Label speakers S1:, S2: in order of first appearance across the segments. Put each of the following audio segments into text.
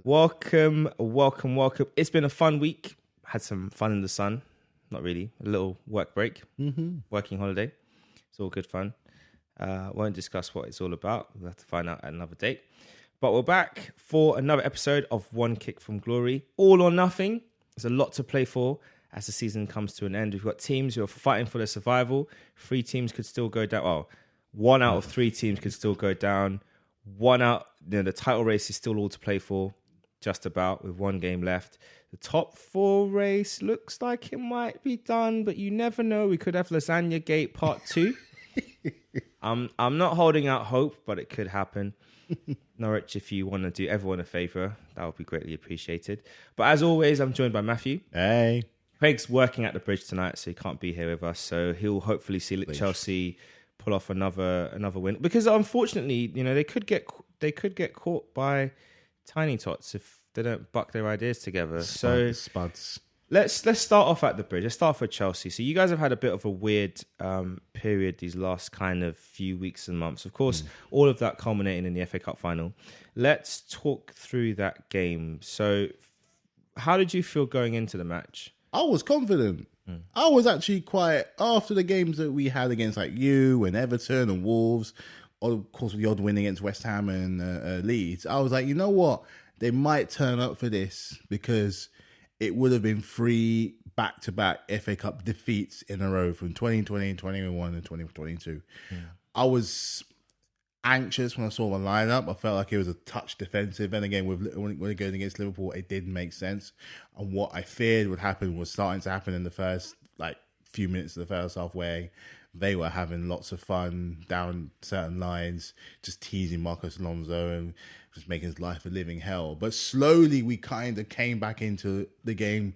S1: Welcome. It's been a fun week. Had some fun in the sun. Not really. A little work break. Working holiday. It's all good fun. Won't discuss what it's all about. We'll have to find out at another date. But we're back for another episode of One Kick from Glory. All or nothing. There's a lot to play for as the season comes to an end. We've got teams who are fighting for their survival. 3 teams could still go down. Well, 1 out of 3 teams could still go down. The title race is still all to play for, just about, with 1 game left. The top 4 race looks like it might be done, but you never know. We could have Lasagna Gate Part 2. I'm not holding out hope, but it could happen. Norwich, if you want to do everyone a favour, that would be greatly appreciated. But as always, I'm joined by Matthew.
S2: Hey.
S1: Craig's working at the bridge tonight, so he can't be here with us. So he'll hopefully see Chelsea pull off another win. Because unfortunately, they could get caught by Tiny Tots if they don't buck their ideas together.
S2: Spuds.
S1: Let's start off at the bridge. Let's start for Chelsea. So you guys have had a bit of a weird period these last kind of few weeks and months. Of course, all of that culminating in the FA Cup final. Let's talk through that game. So how did you feel going into the match?
S2: I was confident. I was actually quite, after the games that we had against like you and Everton and Wolves, or of course with the odd win against West Ham and Leeds, I was like, you know what? They might turn up for this because it would have been 3 back-to-back FA Cup defeats in a row from 2020, 2021 and 2022. I was anxious when I saw the lineup. I felt like it was a touch defensive. And again, when going against Liverpool, it didn't make sense. And what I feared would happen was starting to happen in the first few minutes of the first half, where they were having lots of fun down certain lines, just teasing Marcos Alonso and just making his life a living hell. But slowly we kind of came back into the game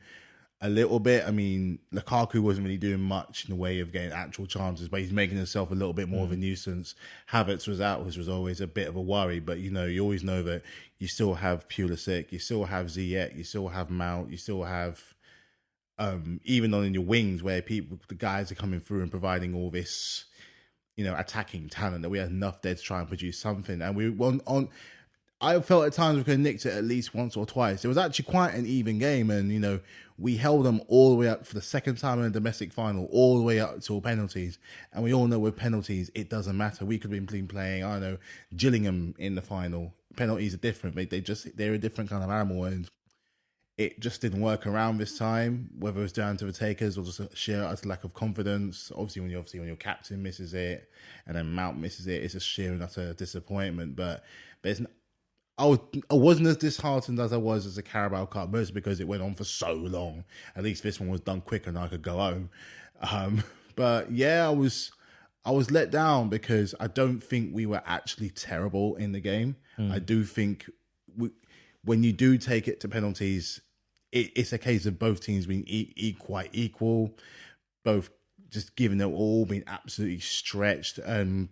S2: a little bit. I mean, Lukaku wasn't really doing much in the way of getting actual chances, but he's making himself a little bit more of a nuisance. Havertz was out, which was always a bit of a worry. But, you always know that you still have Pulisic, you still have Ziyech, you still have Mount, you still have, even on in your wings where the guys are coming through and providing all this, attacking talent, that we had enough there to try and produce something. And we won on. I felt at times we could have nicked it at least once or twice. It was actually quite an even game, and we held them all the way up for the second time in a domestic final, all the way up to penalties. And we all know with penalties, it doesn't matter. We could have been playing, I don't know, Gillingham in the final. Penalties are different. They're a different kind of animal, and it just didn't work around this time. Whether it was down to the takers or just a sheer utter lack of confidence. Obviously, when your captain misses it and then Mount misses it, it's a sheer and utter disappointment. But I wasn't as disheartened as I was as a Carabao Cup, mostly because it went on for so long. At least this one was done quicker and I could go home. But yeah, I was let down because I don't think we were actually terrible in the game. I do think when you do take it to penalties, it's a case of both teams being quite equal, both just giving it all, being absolutely stretched. And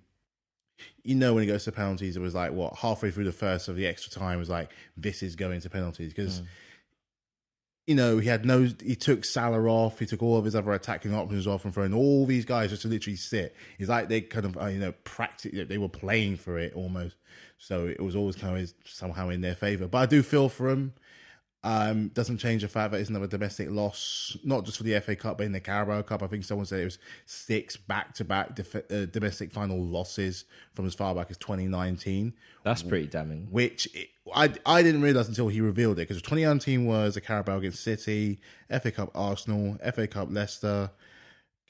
S2: when it goes to penalties, it was like, halfway through the first of the extra time, it was like, this is going to penalties. Because, he took Salah off, he took all of his other attacking options off and throwing all these guys just to literally sit. It's like they kind of, practically, they were playing for it almost. So it was always kind of somehow in their favour. But I do feel for them. Doesn't change the fact that it's another domestic loss, not just for the FA Cup, but in the Carabao Cup. I think someone said it was 6 back-to-back domestic final losses from as far back as 2019.
S1: That's pretty damning.
S2: Which I didn't realise until he revealed it, because 2019 was a Carabao against City, FA Cup Arsenal, FA Cup Leicester,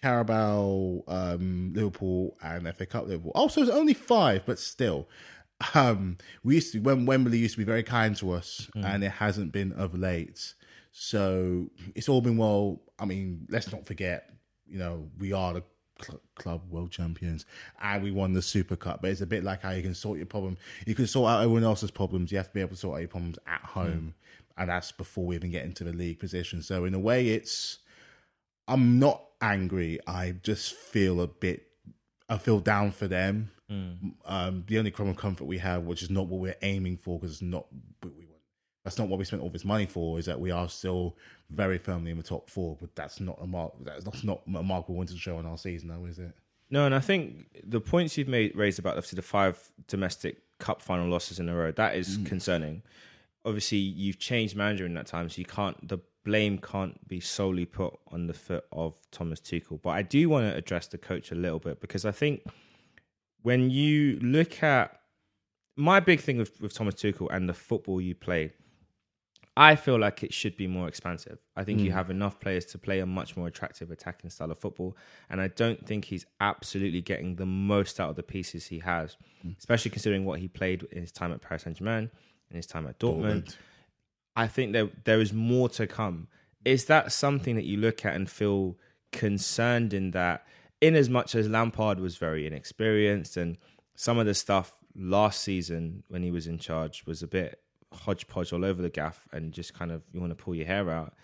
S2: Carabao Liverpool, and FA Cup Liverpool. Also, it's only 5, but still. We used to, when Wembley used to be very kind to us, and it hasn't been of late. So it's all been well. I mean, let's not forget, we are the club world champions, and we won the Super Cup. But it's a bit like how you can sort your problem. You can sort out everyone else's problems. You have to be able to sort out your problems at home, and that's before we even get into the league position. So in a way, I'm not angry. I just feel I feel down for them. The only crumb of comfort we have, which is not what we're aiming for, because that's not what we spent all this money for, is that we are still very firmly in the top 4. But that's not a mark. That's not a mark we wanted to show on our season, though, is it?
S1: No, and I think the points you've raised about obviously the 5 domestic cup final losses in a row, that is concerning. obviously you've changed manager in that time, so the blame can't be solely put on the foot of Thomas Tuchel. But I do want to address the coach a little bit, because I think when you look at my big thing with Thomas Tuchel and the football you play, I feel like it should be more expansive. I think you have enough players to play a much more attractive attacking style of football. And I don't think he's absolutely getting the most out of the pieces he has, especially considering what he played in his time at Paris Saint-Germain, in his time at Dortmund. I think there is more to come. Is that something that you look at and feel concerned in that, in as much as Lampard was very inexperienced and some of the stuff last season when he was in charge was a bit hodgepodge all over the gaff and just kind of you want to pull your hair out,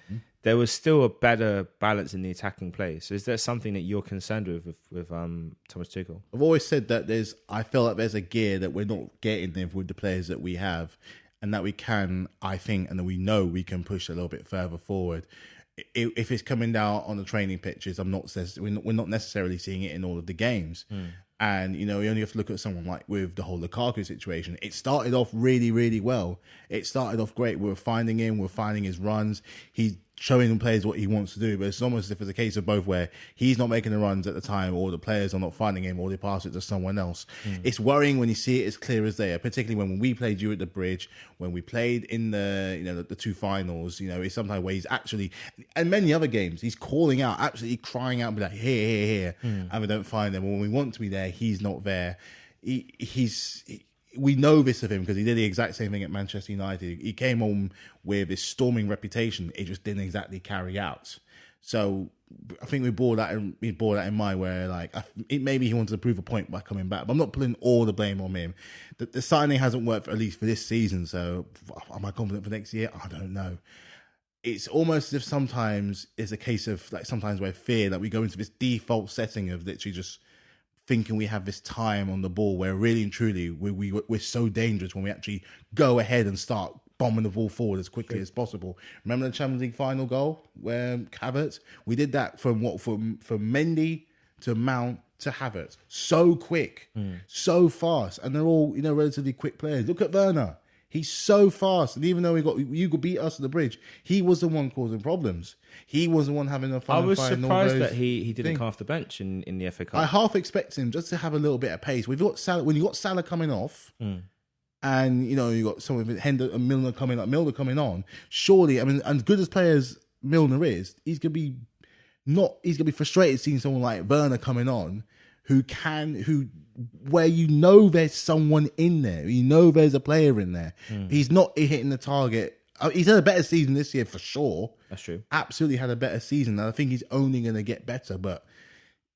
S1: there was still a better balance in the attacking play. So is there something that you're concerned with Thomas Tuchel?
S2: I've always said that I feel like there's a gear that we're not getting there with the players that we have, and that we can, I think, and that we know we can push a little bit further forward. If it's coming down on the training pitches, we're not necessarily seeing it in all of the games. And, you only have to look at someone like with the whole Lukaku situation. It started off really, really well. It started off great. We're finding his runs. He's showing the players what he wants to do. But it's almost as if it's a case of both, where he's not making the runs at the time, or the players are not finding him, or they pass it to someone else. It's worrying when you see it as clear as day, particularly when we played you at the Bridge, when we played in the two finals. It's sometimes where he's actually, and many other games, he's calling out, absolutely crying out, be like, here, and we don't find them. When we want to be there, he's not there. We know this of him because he did the exact same thing at Manchester United. He came home with this storming reputation. It just didn't exactly carry out. So I think we bore that in mind, where maybe he wanted to prove a point by coming back. But I'm not putting all the blame on him. The signing hasn't worked, at least for this season. So am I confident for next year? I don't know. It's almost as if sometimes it's a case of sometimes where fear that we go into this default setting of literally just thinking we have this time on the ball, where really and truly we're so dangerous when we actually go ahead and start bombing the ball forward as quickly as possible. Remember the Champions League final goal where Havertz? We did that from Mendy to Mount to Havertz. So quick, so fast, and they're all relatively quick players. Look at Werner. He's so fast, and even though you could beat us at the Bridge, he was the one causing problems. He was the one having a fun.
S1: I was surprised that he didn't come off the bench in the FA Cup.
S2: I half expect him just to have a little bit of pace. We've got Salah, when you got Salah coming off, and you got someone with Milner coming coming on. Surely, I mean, as good as players Milner is, he's gonna be frustrated seeing someone like Werner coming on, where there's someone in there. There's a player in there. He's not hitting the target. He's had a better season this year for sure.
S1: That's true.
S2: Absolutely had a better season. And I think he's only going to get better. But,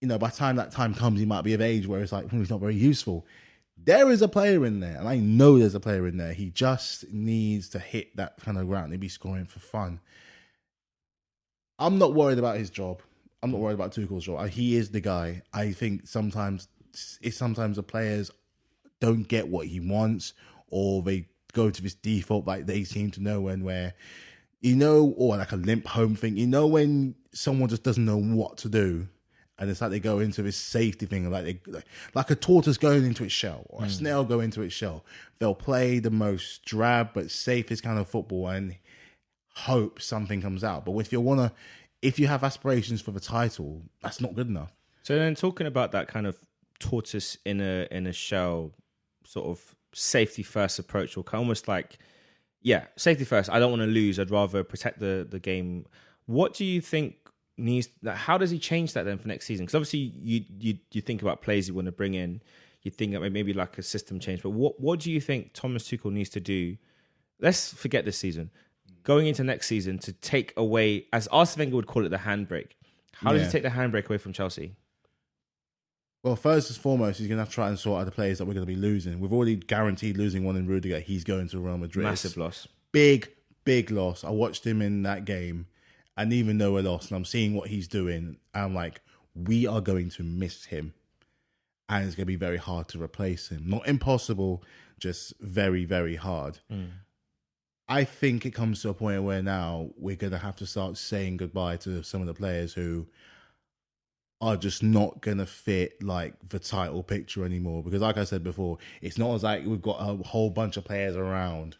S2: by the time that time comes, he might be of age where it's he's not very useful. There is a player in there. And I know there's a player in there. He just needs to hit that kind of ground and be scoring for fun. I'm not worried about his job. I'm not worried about Tuchel's job. He is the guy. I think sometimes the players don't get what he wants, or they go to this default like they seem to know where or like a limp home thing. When someone just doesn't know what to do, and it's like they go into this safety thing, like a tortoise going into its shell, or a snail going into its shell. They'll play the most drab but safest kind of football and hope something comes out. But if you have aspirations for the title, that's not good enough.
S1: So then, talking about that kind of tortoise in a shell sort of safety first approach, or almost like, safety first. I don't want to lose. I'd rather protect the game. What do you think needs? How does he change that then for next season? Because obviously you think about players you want to bring in. You think that maybe like a system change. But what do you think Thomas Tuchel needs to do? Let's forget this season. Going into next season, to take away, as Arsene Wenger would call it, the handbrake. How does he take the handbrake away from Chelsea?
S2: Well, first and foremost, he's going to have to try and sort out the players that we're going to be losing. We've already guaranteed losing one in Rudiger. He's going to Real Madrid.
S1: Massive loss.
S2: Big loss. I watched him in that game, and even though we're lost, and I'm seeing what he's doing, I'm like, we are going to miss him. And it's going to be very hard to replace him. Not impossible, just very, very hard. I think it comes to a point where now we're going to have to start saying goodbye to some of the players who are just not going to fit like the title picture anymore. Because like I said before, it's not as like we've got a whole bunch of players around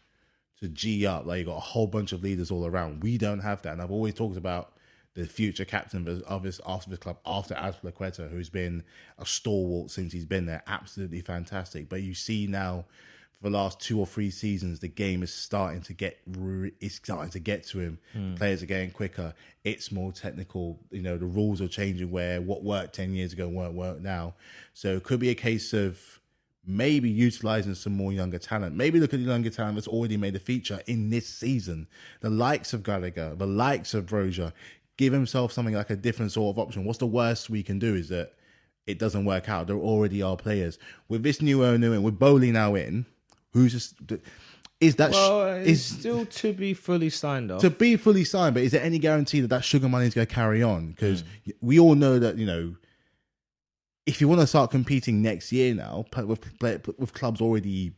S2: to G up. Like, you got a whole bunch of leaders all around. We don't have that. And I've always talked about the future captain of this club after Azpilicueta, who's been a stalwart since he's been there. Absolutely fantastic. But you see now, for the last 2 or 3 seasons, the game is starting to get to him. Players are getting quicker. It's more technical. You know, the rules are changing where what worked 10 years ago won't work now. So it could be a case of maybe utilising some more younger talent. Maybe look at the younger talent that's already made a feature in this season. The likes of Gallagher, the likes of Broja. Give himself something like a different sort of option. What's the worst we can do is that it doesn't work out. There already are players. With this new owner and with Bowley now in, who's just...
S1: It's still to be fully signed off.
S2: To be fully signed, but is there any guarantee that sugar money is going to carry on? Because we all know that, you know, if you want to start competing next year now, with clubs already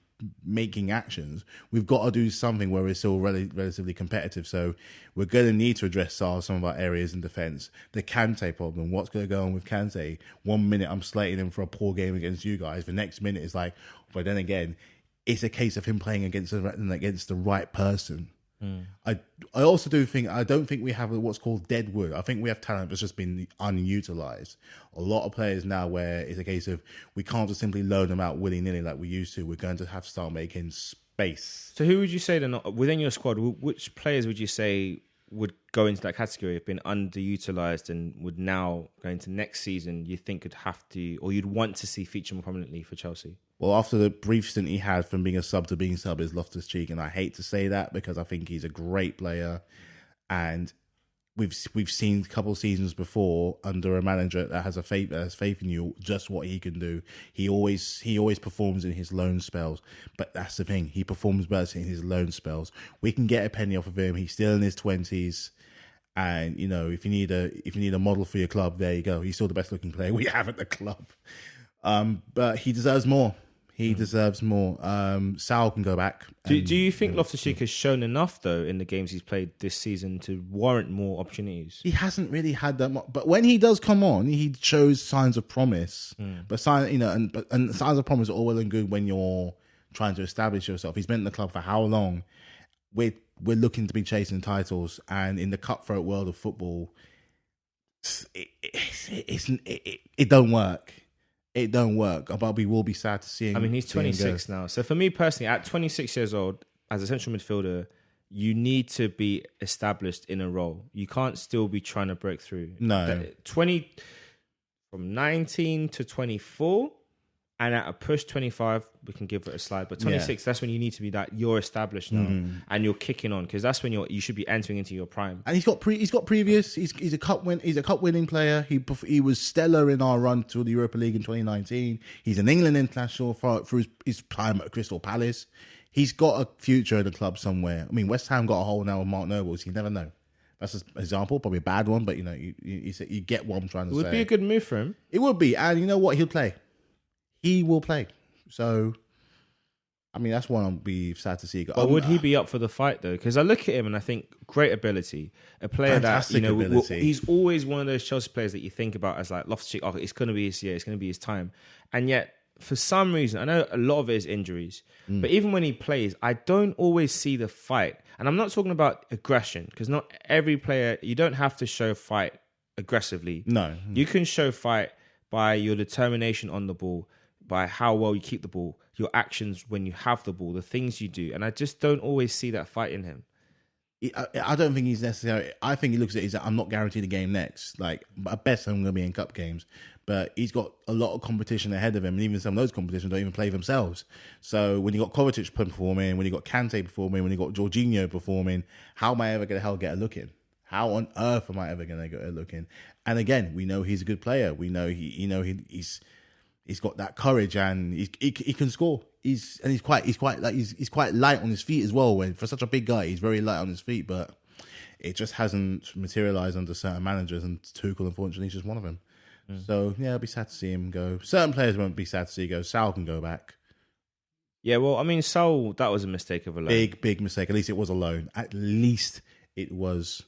S2: making actions, we've got to do something where we're still relatively competitive. So we're going to need to address some of our areas in defence. The Kante problem, what's going to go on with Kante? 1 minute I'm slating him for a poor game against you guys. The next minute is like, but then again, it's a case of him playing against the right person. I also don't think we have what's called dead wood. I think we have talent that's just been unutilized. A lot of players now where it's a case of we can't just simply loan them out willy-nilly like we used to. We're going to have to start making space.
S1: So who would you say then, within your squad, which players would you say would go into that category, have been underutilized and would now go into next season you think could have to, or you'd want to see feature more prominently for Chelsea?
S2: Well, after the brief stint he had from being a sub to being sub is Loftus-Cheek, and I hate to say that because I think he's a great player, and we've seen a couple of seasons before under a manager that has faith in you, just what he can do. He always performs in his loan spells, but that's the thing, he performs best in his loan spells. We can get a penny off of him. He's still in his 20s. And, you know, if you need a model for your club, there you go. He's still the best looking player we have at the club. But he deserves more. He deserves more. Sal can go back.
S1: Do you think Loftus-Cheek has shown enough, though, in the games he's played this season to warrant more opportunities?
S2: He hasn't really had that much. But when he does come on, he shows signs of promise. But signs of promise are all well and good when you're trying to establish yourself. He's been in the club for how long? We're looking to be chasing titles. And in the cutthroat world of football, it don't work. It don't work, but we will be sad to see him.
S1: I mean, he's 26 now. So for me personally, at 26 years old, as a central midfielder, you need to be established in a role. You can't still be trying to break through.
S2: No.
S1: From 19 to 24, and at a push 25, we can give it a slide. But 26, that's when you need to be that you're established now and you're kicking on, because that's when you should be entering into your prime.
S2: And he's got previous. He's a cup winning player. He was stellar in our run to the Europa League in 2019. He's an England international through his time at Crystal Palace. He's got a future in the club somewhere. I mean, West Ham got a hole now with Mark Nobles. You never know. That's an example, probably a bad one, but you know, you get what I'm trying to say.
S1: It would be a good move for him.
S2: It would be, and you know what? He'll play. He will play. So, I mean, that's one I'll be sad to see.
S1: But would he be up for the fight, though? Because I look at him and I think great ability. A player
S2: Fantastic
S1: that,
S2: ability.
S1: He's always one of those Chelsea players that you think about as like Loftus-Cheek, oh, it's going to be his year, it's going to be his time. And yet, for some reason, I know a lot of it is injuries, but even when he plays, I don't always see the fight. And I'm not talking about aggression, because not every player, you don't have to show fight aggressively.
S2: No.
S1: You can show fight by your determination on the ball, by how well you keep the ball, your actions when you have the ball, the things you do. And I just don't always see that fight in him.
S2: I don't think he's necessarily... I think he looks at it as, I'm not guaranteed a game next. Like, at best, I'm going to be in cup games. But he's got a lot of competition ahead of him. And even some of those competitions don't even play themselves. So when you got Kovacic performing, when you got Kante performing, when you got Jorginho performing, how am I ever going to get a look in? How on earth am I ever going to get a look in? And again, we know he's a good player. We know he's got that courage, and he can score. He's quite light on his feet as well. When for such a big guy, he's very light on his feet. But it just hasn't materialized under certain managers, and Tuchel, unfortunately, is just one of them. So yeah, I'll be sad to see him go. Certain players won't be sad to see go. Sal can go back.
S1: Yeah, well, I mean, Sal, that was a mistake of a loan.
S2: Big mistake. At least it was a loan. At least it was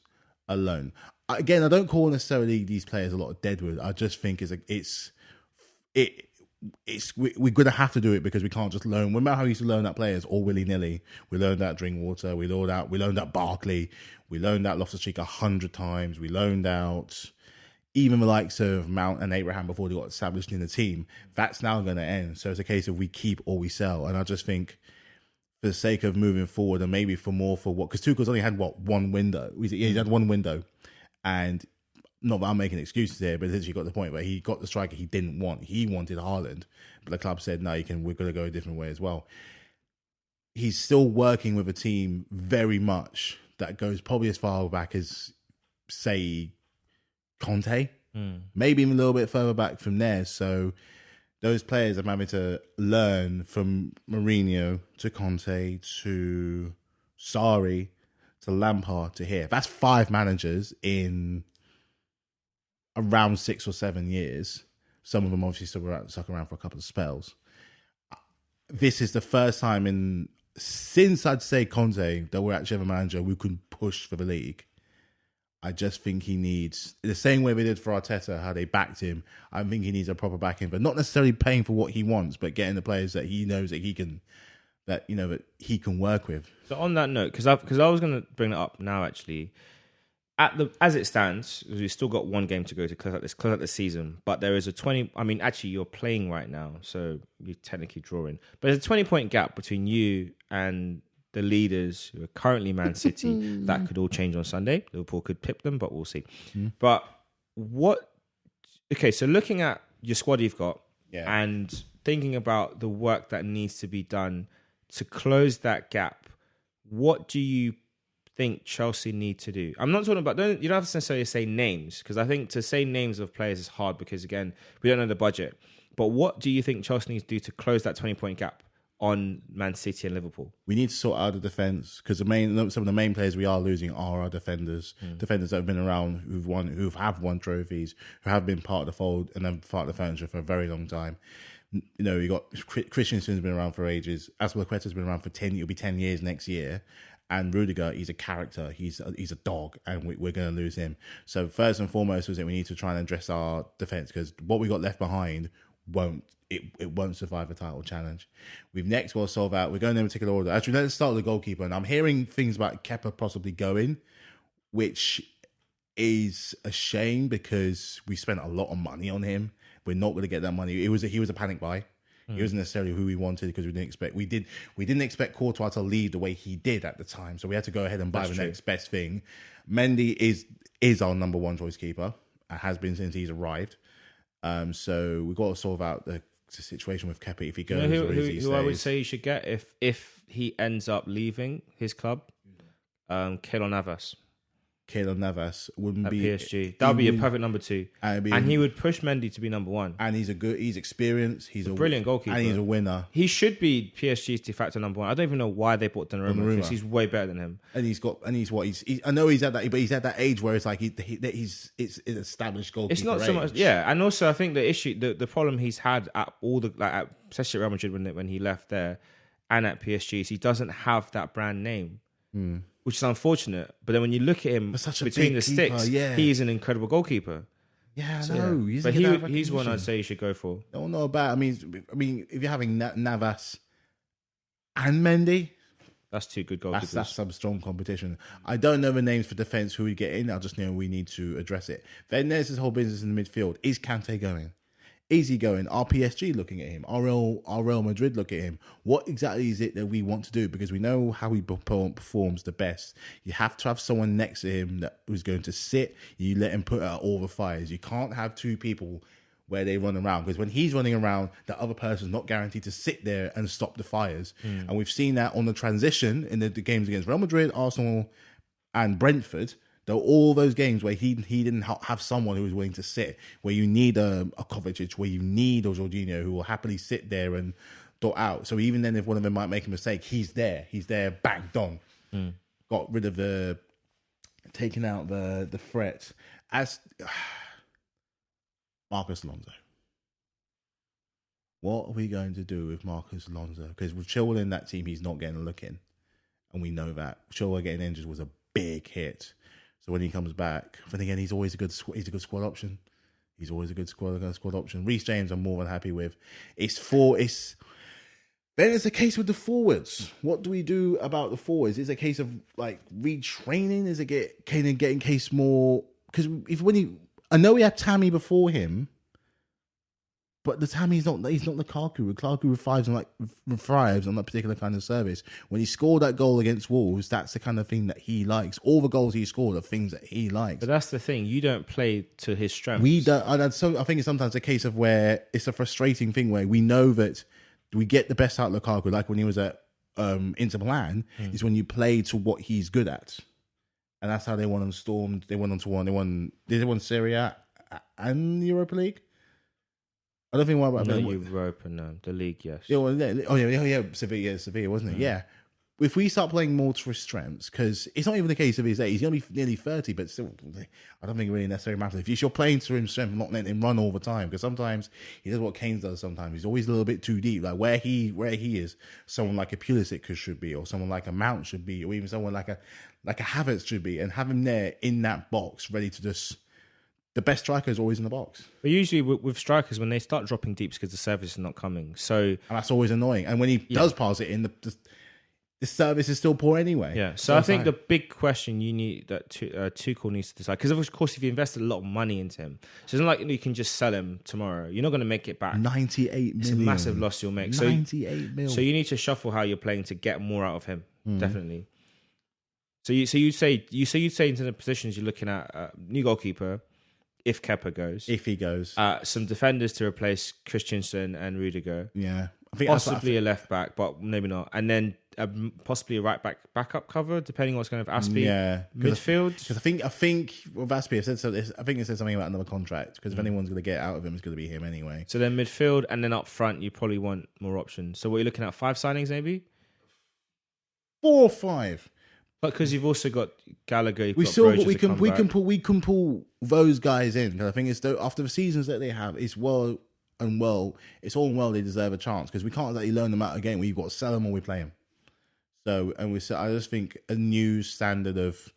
S2: a loan. Again, I don't call necessarily these players a lot of deadwood. I just think we're going to have to do it because we can't just loan. Remember how we used to loan out players all willy nilly? We loaned out Drinkwater. We loaned out Barkley. We loaned out Loftus-Cheek 100 times. We loaned out even the likes of Mount and Abraham before they got established in the team. That's now going to end. So it's a case of we keep or we sell. And I just think, for the sake of moving forward, and maybe for what, because Tuchel's only had one window. He had one window, and not that I'm making excuses here, but essentially got the point where he got the striker he didn't want. He wanted Haaland, but the club said no, we're going to go a different way as well. He's still working with a team very much that goes probably as far back as, say, Conte, maybe even a little bit further back from there. So those players are having to learn from Mourinho to Conte to Sarri to Lampard to here. That's 5 managers in around 6 or 7 years. Some of them obviously stuck around for a couple of spells. This is the first time since I'd say Conte that we're actually have a manager who can push for the league. I just think he needs, the same way they did for Arteta, how they backed him. I think he needs a proper backing, but not necessarily paying for what he wants, but getting the players that he knows that he can, that he can work with.
S1: So on that note, because I was going to bring it up now, actually, as it stands, we've still got one game to go to close out this season, but there is a 20. I mean, actually, you're playing right now, so you're technically drawing, but there's a 20-point gap between you and the leaders who are currently Man City. That could all change on Sunday. Liverpool could pip them, but we'll see. But so looking at your squad you've got and thinking about the work that needs to be done to close that gap, what do you think Chelsea need to do? I'm not talking about, you don't have to necessarily say names, because I think to say names of players is hard because, again, we don't know the budget. But what do you think Chelsea needs to do to close that 20-point gap on Man City and Liverpool? We
S2: need to sort out the defence, because some of the main players we are losing are our defenders. Defenders that have been around, who have won trophies, who have been part of the fold and then part of the furniture for a very long time. You got Christensen's been around for ages. Azpilicueta's been around for 10. It'll be 10 years next year. And Rudiger, he's a character. He's a dog, and we're going to lose him. So first and foremost was that we need to try and address our defence, because what we got left behind won't survive a title challenge. We've next got to solve out. We're going in particular order. Actually, let's start with the goalkeeper. And I'm hearing things about Kepa possibly going, which is a shame because we spent a lot of money on him. We're not going to get that money. He was a panic buy. He wasn't necessarily who we wanted, because we didn't expect Courtois to lead the way he did at the time. So we had to go ahead and buy the next best thing. Mendy is our number one choice keeper. Has been since he's arrived. So we've got to solve out the situation with Kepa if he goes.
S1: Who I would say you should get if he ends up leaving his club, Keylor Navas.
S2: Keylor Navas wouldn't
S1: at
S2: be
S1: PSG. That would be a perfect number 2, and he would push Mendy to be number 1.
S2: And he's experienced. He's a
S1: brilliant goalkeeper,
S2: and he's a winner.
S1: He should be PSG's de facto number 1. I don't even know why they bought Donnarumma, because he's way better than him.
S2: And I know he's at that, but he's at that age where it's like it's established goalkeeper.
S1: It's not so much, and also I think the issue, the problem he's had at all the especially at Real Madrid when he left there, and at PSG, is he doesn't have that brand name. Which is unfortunate, but then when you look at him between the sticks, he's an incredible goalkeeper.
S2: Yeah, I know.
S1: But he's one I'd say you should go for.
S2: I don't know about. I mean, if you're having Navas and Mendy,
S1: that's 2 good goalkeepers.
S2: That's some strong competition. I don't know the names for defence who we get in. I just know we need to address it. Then there's this whole business in the midfield. Is Kante going? Is he going? Are PSG looking at him? Are Real Madrid look at him? What exactly is it that we want to do? Because we know how he performs the best. You have to have someone next to him that who's going to sit. You let him put out all the fires. You can't have 2 people where they run around, because when he's running around, the other person's not guaranteed to sit there and stop the fires. And we've seen that on the transition in the games against Real Madrid, Arsenal, and Brentford. Though all those games where he didn't have someone who was willing to sit, where you need a Kovacic, where you need a Jorginho who will happily sit there and dot out. So even then, if one of them might make a mistake, he's there, banked on. Got rid of taking out the threat. As Marcus Alonso, what are we going to do with Marcus Alonso? Because with Chilwell in that team, he's not getting a look in, and we know that Chilwell getting injured was a big hit. So when he comes back, then again, he's always a good squad option. He's always a good squad option. Reece James, I'm more than happy with. Then it's a case with the forwards. What do we do about the forwards? Is it a case of like retraining? Is it getting case more? Because I know we had Tammy before him, but the Tammy's not. He's not Lukaku. Lukaku thrives on that particular kind of service. When he scored that goal against Wolves, that's the kind of thing that he likes. All the goals he scored are things that he likes.
S1: But that's the thing. You don't play to his strengths.
S2: We don't. I think it's sometimes a case of where it's a frustrating thing where we know that we get the best out of Lukaku, like when he was at Inter Milan, is when you play to what he's good at. And that's how they won on Storm. They went on to one. Did they won Serie A and Europa League? I don't think one about
S1: Europa, no. The league, yes.
S2: Yeah, Sevilla, wasn't it? Yeah. If we start playing more to his strengths, because it's not even the case of his age, he's going to be nearly 30, but still, I don't think it really necessarily matters. If you're playing to his strength, not letting him run all the time, because sometimes he does what Kane does sometimes. He's always a little bit too deep. Like where he is, someone like a Pulisic should be, or someone like a Mount should be, or even someone like a Havertz should be, and have him there in that box, ready to just... The best striker is always in the box.
S1: But usually with strikers, when they start dropping deep, it's because the service is not coming. So,
S2: and that's always annoying. And when he does pass it in, the service is still poor anyway.
S1: Yeah. So I think the big question you need that Tuchel needs to decide, because of course if you invested a lot of money into him, so it's not like you can just sell him tomorrow. You're not going to make it back.
S2: 98 million.
S1: It's a massive loss you'll make.
S2: 98 million.
S1: So you need to shuffle how you're playing to get more out of him. Definitely. So you'd say into the positions you're looking at, new goalkeeper. If Kepa goes.
S2: If he goes.
S1: Some defenders to replace Christensen and Rudiger.
S2: Yeah.
S1: Possibly a left back, but maybe not. And then possibly a right backup cover, depending on what's going on with Aspie.
S2: Yeah.
S1: Midfield.
S2: Because I think with Aspie, I think it said something about another contract. Because if anyone's going to get out of him, it's going to be him anyway.
S1: So then midfield, and then up front, you probably want more options. So what are you looking at? 5 signings, maybe?
S2: 4 or 5.
S1: But because you've also got Gallagher,
S2: we can pull those guys in, because I think it's after the seasons that they have, it's all well they deserve a chance, because we can't let you learn them out again. We've got to sell them or we play them. So I just think a new standard of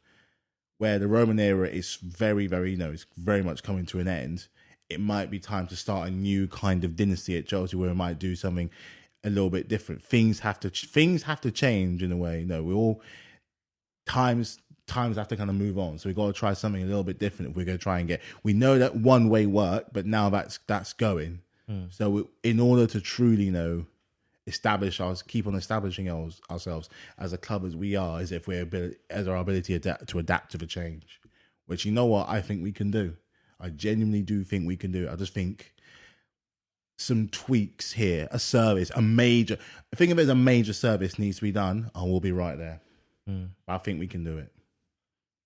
S2: where the Roman era is very, very it's very much coming to an end. It might be time to start a new kind of dynasty at Chelsea where we might do something a little bit different. Things have to change in a way. We all. Times have to kind of move on, so we've got to try something a little bit different if we're going to try and get. We know that one way worked, but now that's going. So in order to truly keep on establishing ourselves as a club as we are, as if our ability to adapt to the change, which I think we can do. I genuinely do think we can do. I just think some tweaks here, think of it as a major service needs to be done, and we'll be right there. I think we can do it.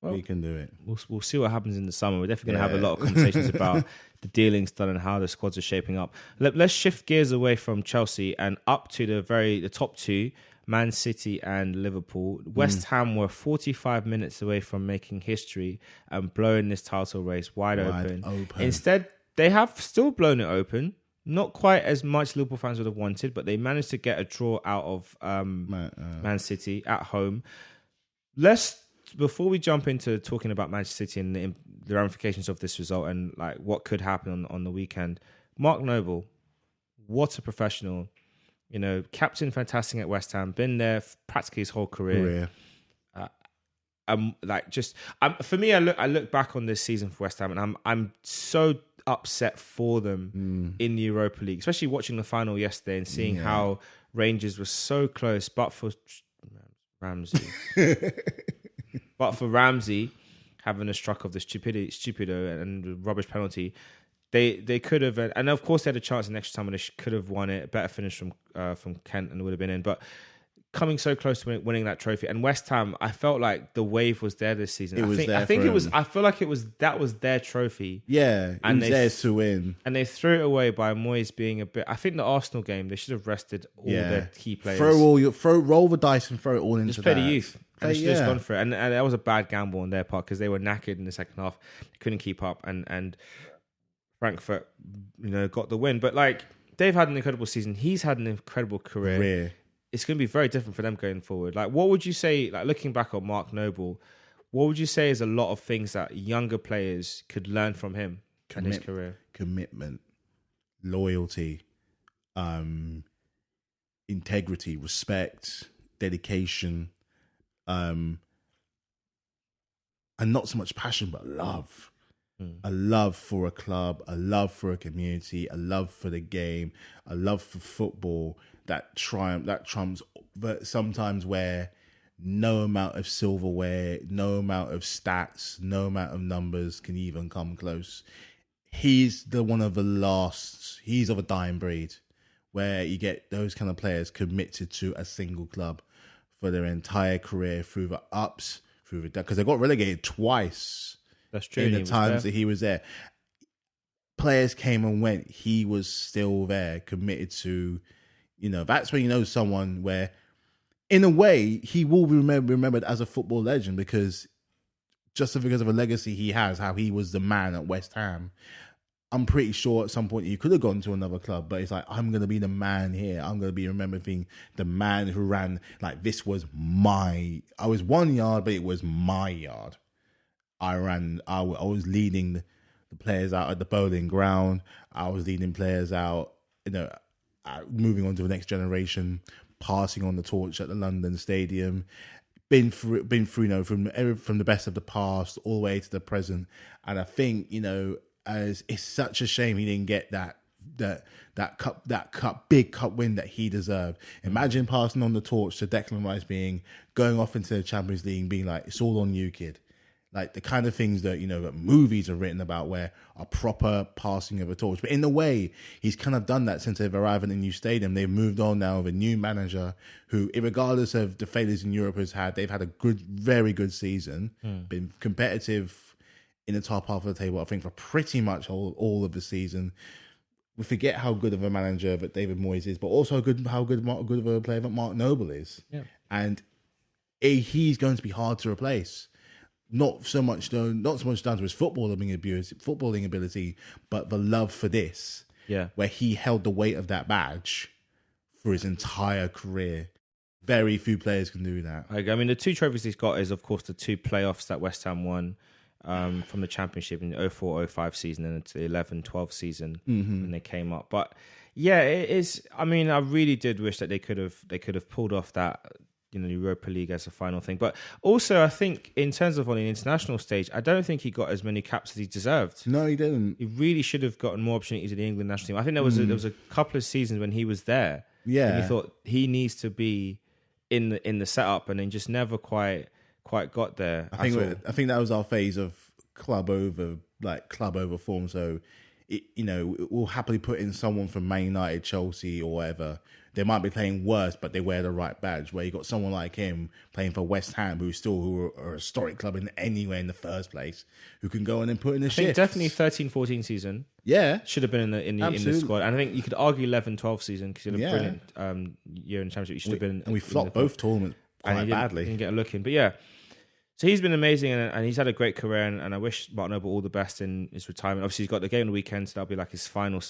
S2: We can do it.
S1: We'll see what happens in the summer. We're definitely going to have a lot of conversations about the dealings done and how the squads are shaping up. Let's shift gears away from Chelsea and up to the top 2, Man City and Liverpool. West Ham were 45 minutes away from making history and blowing this title race wide open. Instead, they have still blown it open. Not quite as much Liverpool fans would have wanted, but they managed to get a draw out of Man City at home. Before we jump into talking about Manchester City and the ramifications of this result and like what could happen on the weekend, Mark Noble, what a professional! Captain fantastic at West Ham, been there practically his whole career. For me, I look back on this season for West Ham, and I'm so upset for them in the Europa League, especially watching the final yesterday and seeing how Rangers were so close, but for Ramsey, having a struck of the stupido and the rubbish penalty, they could have, and of course they had a chance in extra time when they could have won it. A better finish from Kent and it would have been in, but coming so close to winning that trophy. And West Ham, I felt like the wave was there this season. I feel like that was their trophy.
S2: Yeah, and it was theirs to win.
S1: And they threw it away by Moyes being a bit. I think the Arsenal game, they should have rested all their key players.
S2: Roll the dice and throw it all into
S1: just play the youth. And they should have just gone for it. And that was a bad gamble on their part because they were knackered in the second half. They couldn't keep up, and Frankfurt, got the win. But like, they've had an incredible season. He's had an incredible career. It's going to be very different for them going forward. Like, what would you say, like looking back on Mark Noble, what would you say is a lot of things that younger players could learn from him? and his career.
S2: Commitment, loyalty, integrity, respect, dedication, and not so much passion, but love. A love for a club, a love for a community, a love for the game, a love for football that trumps, but sometimes where no amount of silverware, no amount of stats, no amount of numbers can even come close. He's one of the last, he's of a dying breed where you get those kind of players committed to a single club for their entire career through the ups, through the downs, because they got relegated twice.
S1: That's true.
S2: In the times that he was there. Players came and went. He was still there, committed to, that's when you know someone where, in a way, he will be remembered as a football legend because just because of a legacy he has, how he was the man at West Ham. I'm pretty sure at some point he could have gone to another club, but it's like, I'm going to be the man here. I'm going to be remembered being the man who ran, like, I was 1 yard, but it was my yard. I was leading the players out at the bowling ground. I was leading players out, moving on to the next generation, passing on the torch at the London Stadium. Been through, from the best of the past all the way to the present. And I think, as it's such a shame he didn't get that big cup win that he deserved. Imagine passing on the torch to Declan Rice, going off into the Champions League, being like, it's all on you, kid. Like the kind of things that, that movies are written about where a proper passing of a torch. But in a way, he's kind of done that since they've arrived in the new stadium. They've moved on now with a new manager who, regardless of the failures in Europe they've had a very good season, been competitive in the top half of the table, I think, for pretty much all of the season. We forget how good of a manager that David Moyes is, but also how good of a player that Mark Noble is. Yeah. And he's going to be hard to replace. Not so much down to his footballing ability, but the love for this. Yeah. Where he held the weight of that badge for his entire career. Very few players can do that.
S1: I mean, the two trophies he's got is, of course, the two playoffs that West Ham won from the Championship in the 04-05 season and the 11-12 season when they came up. But yeah, it is. I mean, I really did wish that they could have pulled off that, Europa League as a final thing. But also, I think in terms of on the international stage, I don't think he got as many caps as he deserved.
S2: No, he didn't.
S1: He really should have gotten more opportunities in the England national team. I think there was a couple of seasons when he was there.
S2: Yeah,
S1: and he thought he needs to be in the setup, and then just never quite got there.
S2: I think that was our phase of club over form. So, we'll happily put in someone from Man United, Chelsea, or whatever. They might be playing worse, but they wear the right badge. Where you got someone like him playing for West Ham, who are a historic club anywhere in the first place, who can go in and put in the shift.
S1: I think definitely 13-14 season.
S2: Yeah,
S1: should have been in the squad. And I think you could argue 11-12 season because he had a brilliant year in the Championship. He should have been.
S2: And we flopped both tournaments quite badly.
S1: Didn't get a look in, but yeah. So he's been amazing and he's had a great career. And I wish Mark Noble all the best in his retirement. Obviously, he's got the game on the weekend, so that'll be like his final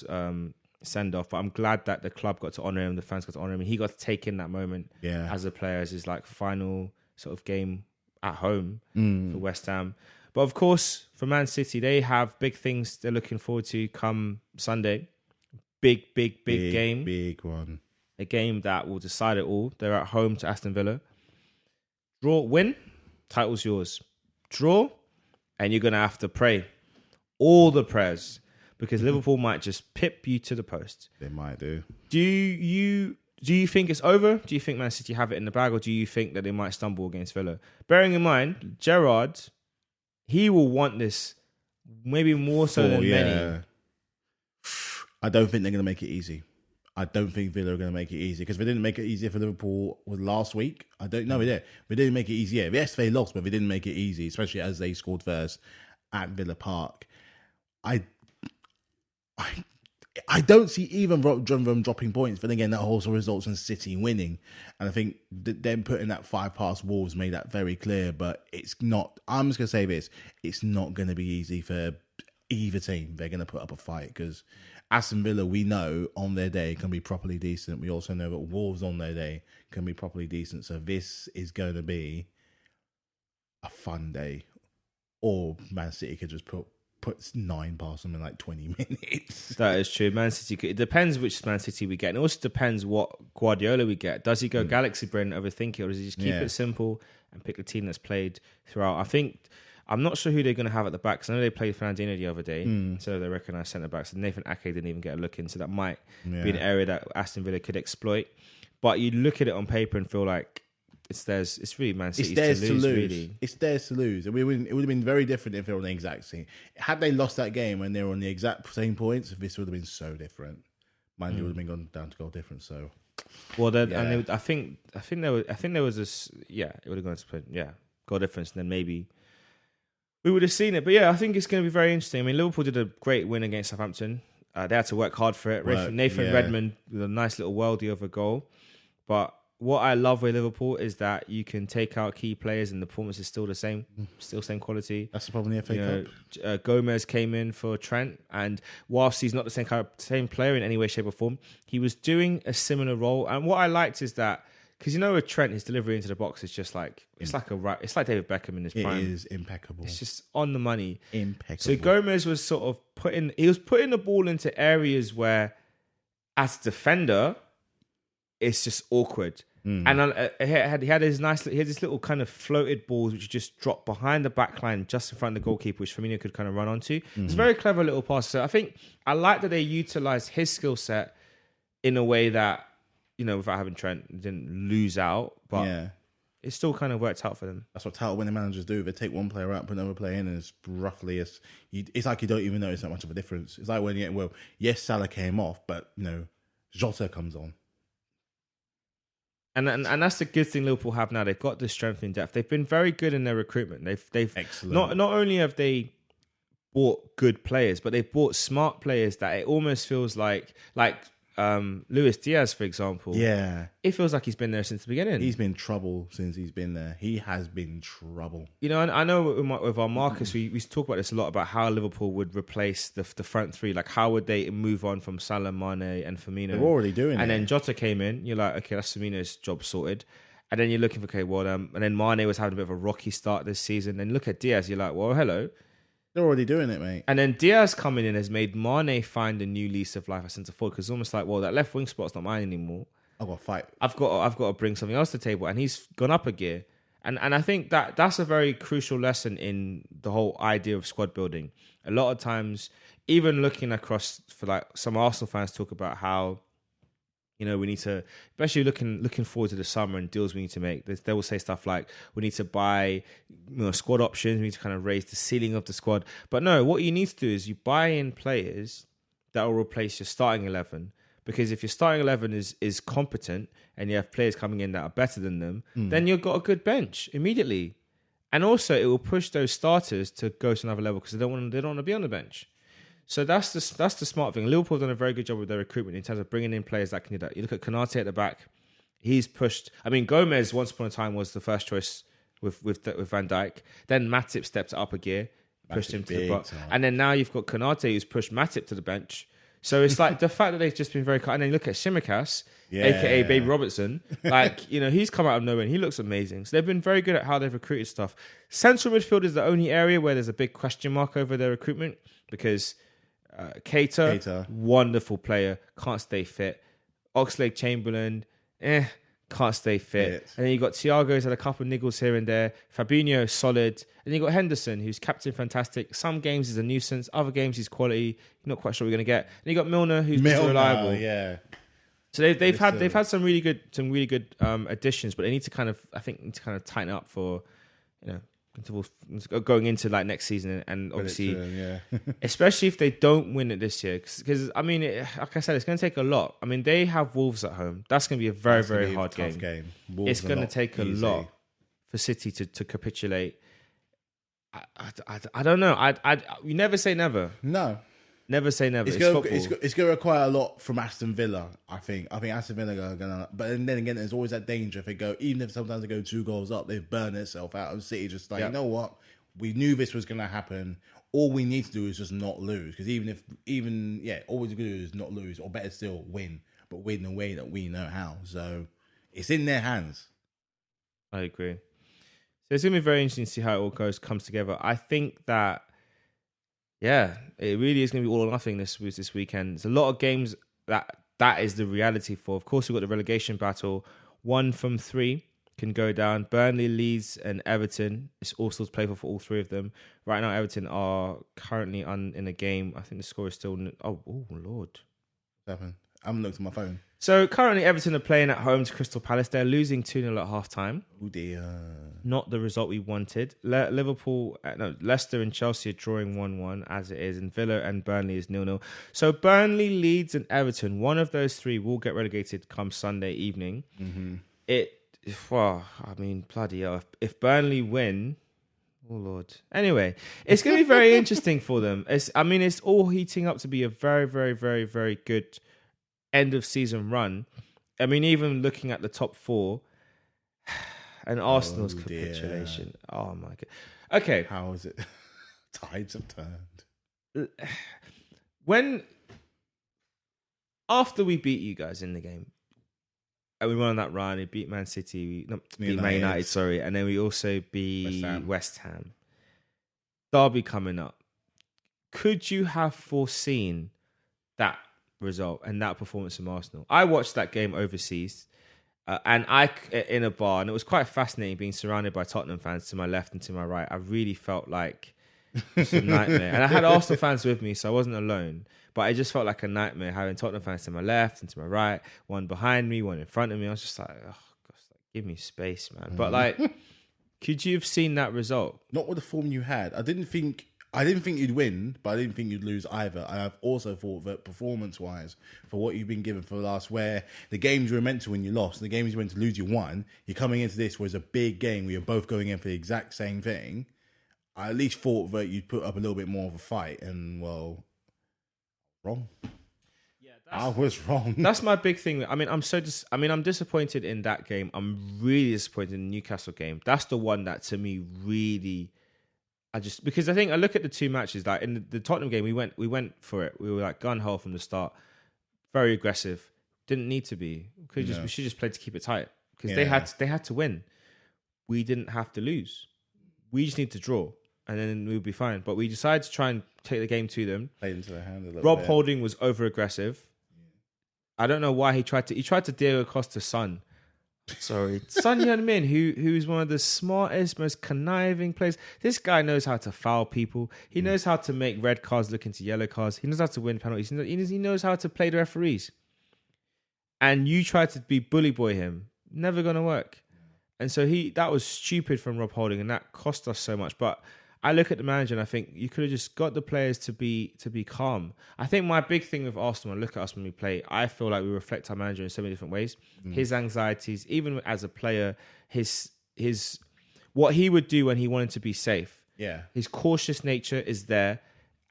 S1: send off. But I'm glad that the club got to honour him, the fans got to honour him, and he got to take in that moment as a player, as his like final sort of game at home for West Ham. But of course, for Man City, they have big things they're looking forward to come Sunday. Big game.
S2: Big one.
S1: A game that will decide it all. They're at home to Aston Villa. Draw, win, title's yours. Draw, and you're going to have to pray. All the prayers. Because Liverpool might just pip you to the post.
S2: They might do.
S1: Do you think it's over? Do you think Man City have it in the bag? Or do you think that they might stumble against Villa? Bearing in mind, Gerrard, he will want this maybe more so than many.
S2: I don't think they're going to make it easy. I don't think Villa are going to make it easy. Because they didn't make it easier for Liverpool last week. I don't know. We didn't make it easy. Yeah, yes, they lost, but they didn't make it easy, especially as they scored first at Villa Park. I don't see even them dropping points, but again, that also results in City winning. And I think them putting that 5 past Wolves made that very clear, but it's not, I'm just going to say this, it's not going to be easy for either team. They're going to put up a fight because Aston Villa, we know, on their day can be properly decent. We also know that Wolves on their day can be properly decent. So this is going to be a fun day. Or Man City could just put puts 9 past them in like 20 minutes.
S1: That is true. Man City. It depends which Man City we get, and it also depends what Guardiola we get. Does he go galaxy brain and overthink it, or does he just keep it simple and pick the team that's played throughout? I'm not sure who they're going to have at the back. Because I know they played Fernandinho the other day, so they recognised centre backs. And Nathan Ake didn't even get a look in, so that might be an area that Aston Villa could exploit. But you look at it on paper and feel like it's theirs. It's really Man City's to lose. Really.
S2: It's theirs to lose. It would have been very different if they were on the exact same. Had they lost that game and they were on the exact same points, this would have been so different. Mind you, would have been gone down to goal difference. So,
S1: well, and I think there was this. Yeah, it would have gone to goal difference, and then maybe we would have seen it. But yeah, I think it's going to be very interesting. I mean, Liverpool did a great win against Southampton. They had to work hard for it. Nathan Redmond with a nice little worldie of a goal, but what I love with Liverpool is that you can take out key players and the performance is still the same, still same quality.
S2: That's the problem in the FA
S1: Cup. Gomez came in for Trent, and whilst he's not the same player in any way, shape or form, he was doing a similar role. And what I liked is that, because with Trent, his delivery into the box is just like, it's like David Beckham in his prime.
S2: It is impeccable.
S1: It's just on the money.
S2: Impeccable.
S1: So Gomez was sort of putting the ball into areas where, as a defender, it's just awkward. And he had this little kind of floated balls which just dropped behind the back line just in front of the goalkeeper, which Firmino could kind of run onto. It's a very clever little pass. So I think I like that they utilised his skill set in a way that, without having Trent, didn't lose out, but it still kind of worked out for them.
S2: That's what title winning managers do. They take one player out, put another player in, and it's like you don't even notice that much of a difference. It's like when Salah came off, but Jota comes on.
S1: And that's the good thing Liverpool have now. They've got the strength in depth. They've been very good in their recruitment. They've
S2: excellent.
S1: Not only have they bought good players, but they've bought smart players that it almost feels like Luis Diaz, for example.
S2: Yeah.
S1: It feels like he's been there since the beginning.
S2: He's been trouble since he's been there. He has been trouble.
S1: And I know with our Marcus, we talk about this a lot, about how Liverpool would replace the front three. Like, how would they move on from Salah, Mane and Firmino?
S2: They're already doing it.
S1: And then Jota came in. You're like, okay, that's Firmino's job sorted. And then you're looking for, and then Mane was having a bit of a rocky start this season. Then look at Diaz. You're like, well, hello.
S2: They're already doing it, mate.
S1: And then Diaz coming in has made Mane find a new lease of life at centre forward, because it's almost like, well, that left wing spot's not mine anymore.
S2: I've got to fight.
S1: I've got to bring something else to the table, and he's gone up a gear. And I think that's a very crucial lesson in the whole idea of squad building. A lot of times, even looking across, for like some Arsenal fans talk about how, we need to, especially looking forward to the summer and deals we need to make. They will say stuff like, we need to buy squad options. We need to kind of raise the ceiling of the squad. But no, what you need to do is you buy in players that will replace your starting 11. Because if your starting 11 is competent and you have players coming in that are better than them, then you've got a good bench immediately. And also, it will push those starters to go to another level because they don't want to be on the bench. So that's the smart thing. Liverpool have done a very good job with their recruitment in terms of bringing in players that can do that. You look at Konate at the back; he's pushed. I mean, Gomez once upon a time was the first choice with Van Dijk. Then Matip stepped up a gear, pushed him to the box, and then now you've got Konate who's pushed Matip to the bench. So it's like the fact that they've just been very. And then you look at Tsimikas, aka Baby Robertson. He's come out of nowhere and he looks amazing. So they've been very good at how they've recruited stuff. Central midfield is the only area where there's a big question mark over their recruitment because. Keita, wonderful player, can't stay fit. Oxlade-Chamberlain, can't stay fit. And then you got Thiago, who's had a couple of niggles here and there. Fabinho, solid. And you got Henderson, who's captain fantastic. Some games he's a nuisance, other games he's quality. You're not quite sure what you're going to get. And you got Milner, who's reliable.
S2: Yeah.
S1: So they've had some really good additions, but they need to kind of tighten up for going into like next season, and obviously, especially if they don't win it this year, because I mean, like I said, it's going to take a lot. I mean, they have Wolves at home. That's going to be a very, very hard game. It's going to take a lot for City to capitulate. I don't know. You never say never.
S2: No.
S1: Never say never.
S2: It's going to require a lot from Aston Villa, I think. I think Aston Villa are going to... But then again, there's always that danger. Even if sometimes they go 2 goals up, they've burned themselves out of City. Just like, you know what? We knew this was going to happen. All we need to do is just not lose. Because all we do is not lose. Or better still, win. But win the way that we know how. So, it's in their hands.
S1: I agree. So, it's going to be very interesting to see how it all comes together. I think that Yeah, it really is going to be all or nothing this weekend. There's a lot of games that is the reality for. Of course, we've got the relegation battle. 1 from 3 can go down. Burnley, Leeds, and Everton. It's all still playable for all three of them. Right now, Everton are currently in a game. I think the score is still... Oh, Lord.
S2: What happened? I haven't looked at my phone.
S1: So currently Everton are playing at home to Crystal Palace. They're losing 2-0 at half-time.
S2: Oh dear.
S1: Not the result we wanted. Leicester and Chelsea are drawing 1-1 as it is, and Villa and Burnley is 0-0. So Burnley, Leeds and Everton, one of those three will get relegated come Sunday evening. Bloody hell. If Burnley win... Oh, Lord. Anyway, it's going to be very interesting for them. It's all heating up to be a very, very, very, very good end of season run. I mean, even looking at the top four and Arsenal's capitulation. Dear. Oh, my God. Okay.
S2: How is it? Tides have turned.
S1: After we beat you guys in the game, and we went on that run, we beat Man City, beat Man United, sorry, and then we also beat West Ham. Derby coming up. Could you have foreseen that result and that performance from Arsenal? I watched that game overseas, and in a bar, and it was quite fascinating being surrounded by Tottenham fans to my left and to my right. I really felt like it's a nightmare, and I had Arsenal fans with me, so I wasn't alone. But it just felt like a nightmare having Tottenham fans to my left and to my right, one behind me, one in front of me. I was just like, oh, gosh, give me space, man. But could you have seen that result?
S2: Not with the form you had. I didn't think you'd win, but I didn't think you'd lose either. And I've also thought that performance-wise, for what you've been given for the last, where the games you were meant to win, you lost. The games you were meant to lose, you won. You're coming into this where it's a big game where you're both going in for the exact same thing. I at least thought that you'd put up a little bit more of a fight, and wrong. Yeah, I was wrong.
S1: That's my big thing. I mean, I'm disappointed in that game. I'm really disappointed in the Newcastle game. That's the one that to me really, because I think I look at the two matches. Like in the Tottenham game, we went for it. We were like gun ho from the start, very aggressive. Didn't need to be. We should just play to keep it tight because they had to win. We didn't have to lose. We just need to draw. And then we'll be fine. But we decided to try and take the game to them.
S2: Played into their hand a little
S1: Rob
S2: bit.
S1: Holding was over aggressive. I don't know why he tried to Diego Costa Son. Sorry. Son Heung-min, who's one of the smartest, most conniving players. This guy knows how to foul people. He knows how to make red cards look into yellow cards. He knows how to win penalties. He knows how to play the referees. And you try to be bully boy him. Never going to work. And so that was stupid from Rob Holding, and that cost us so much. But I look at the manager and I think you could have just got the players to be calm. I think my big thing with Arsenal, I look at us when we play, I feel like we reflect our manager in so many different ways. His anxieties, even as a player, his what he would do when he wanted to be safe.
S2: Yeah.
S1: His cautious nature is there.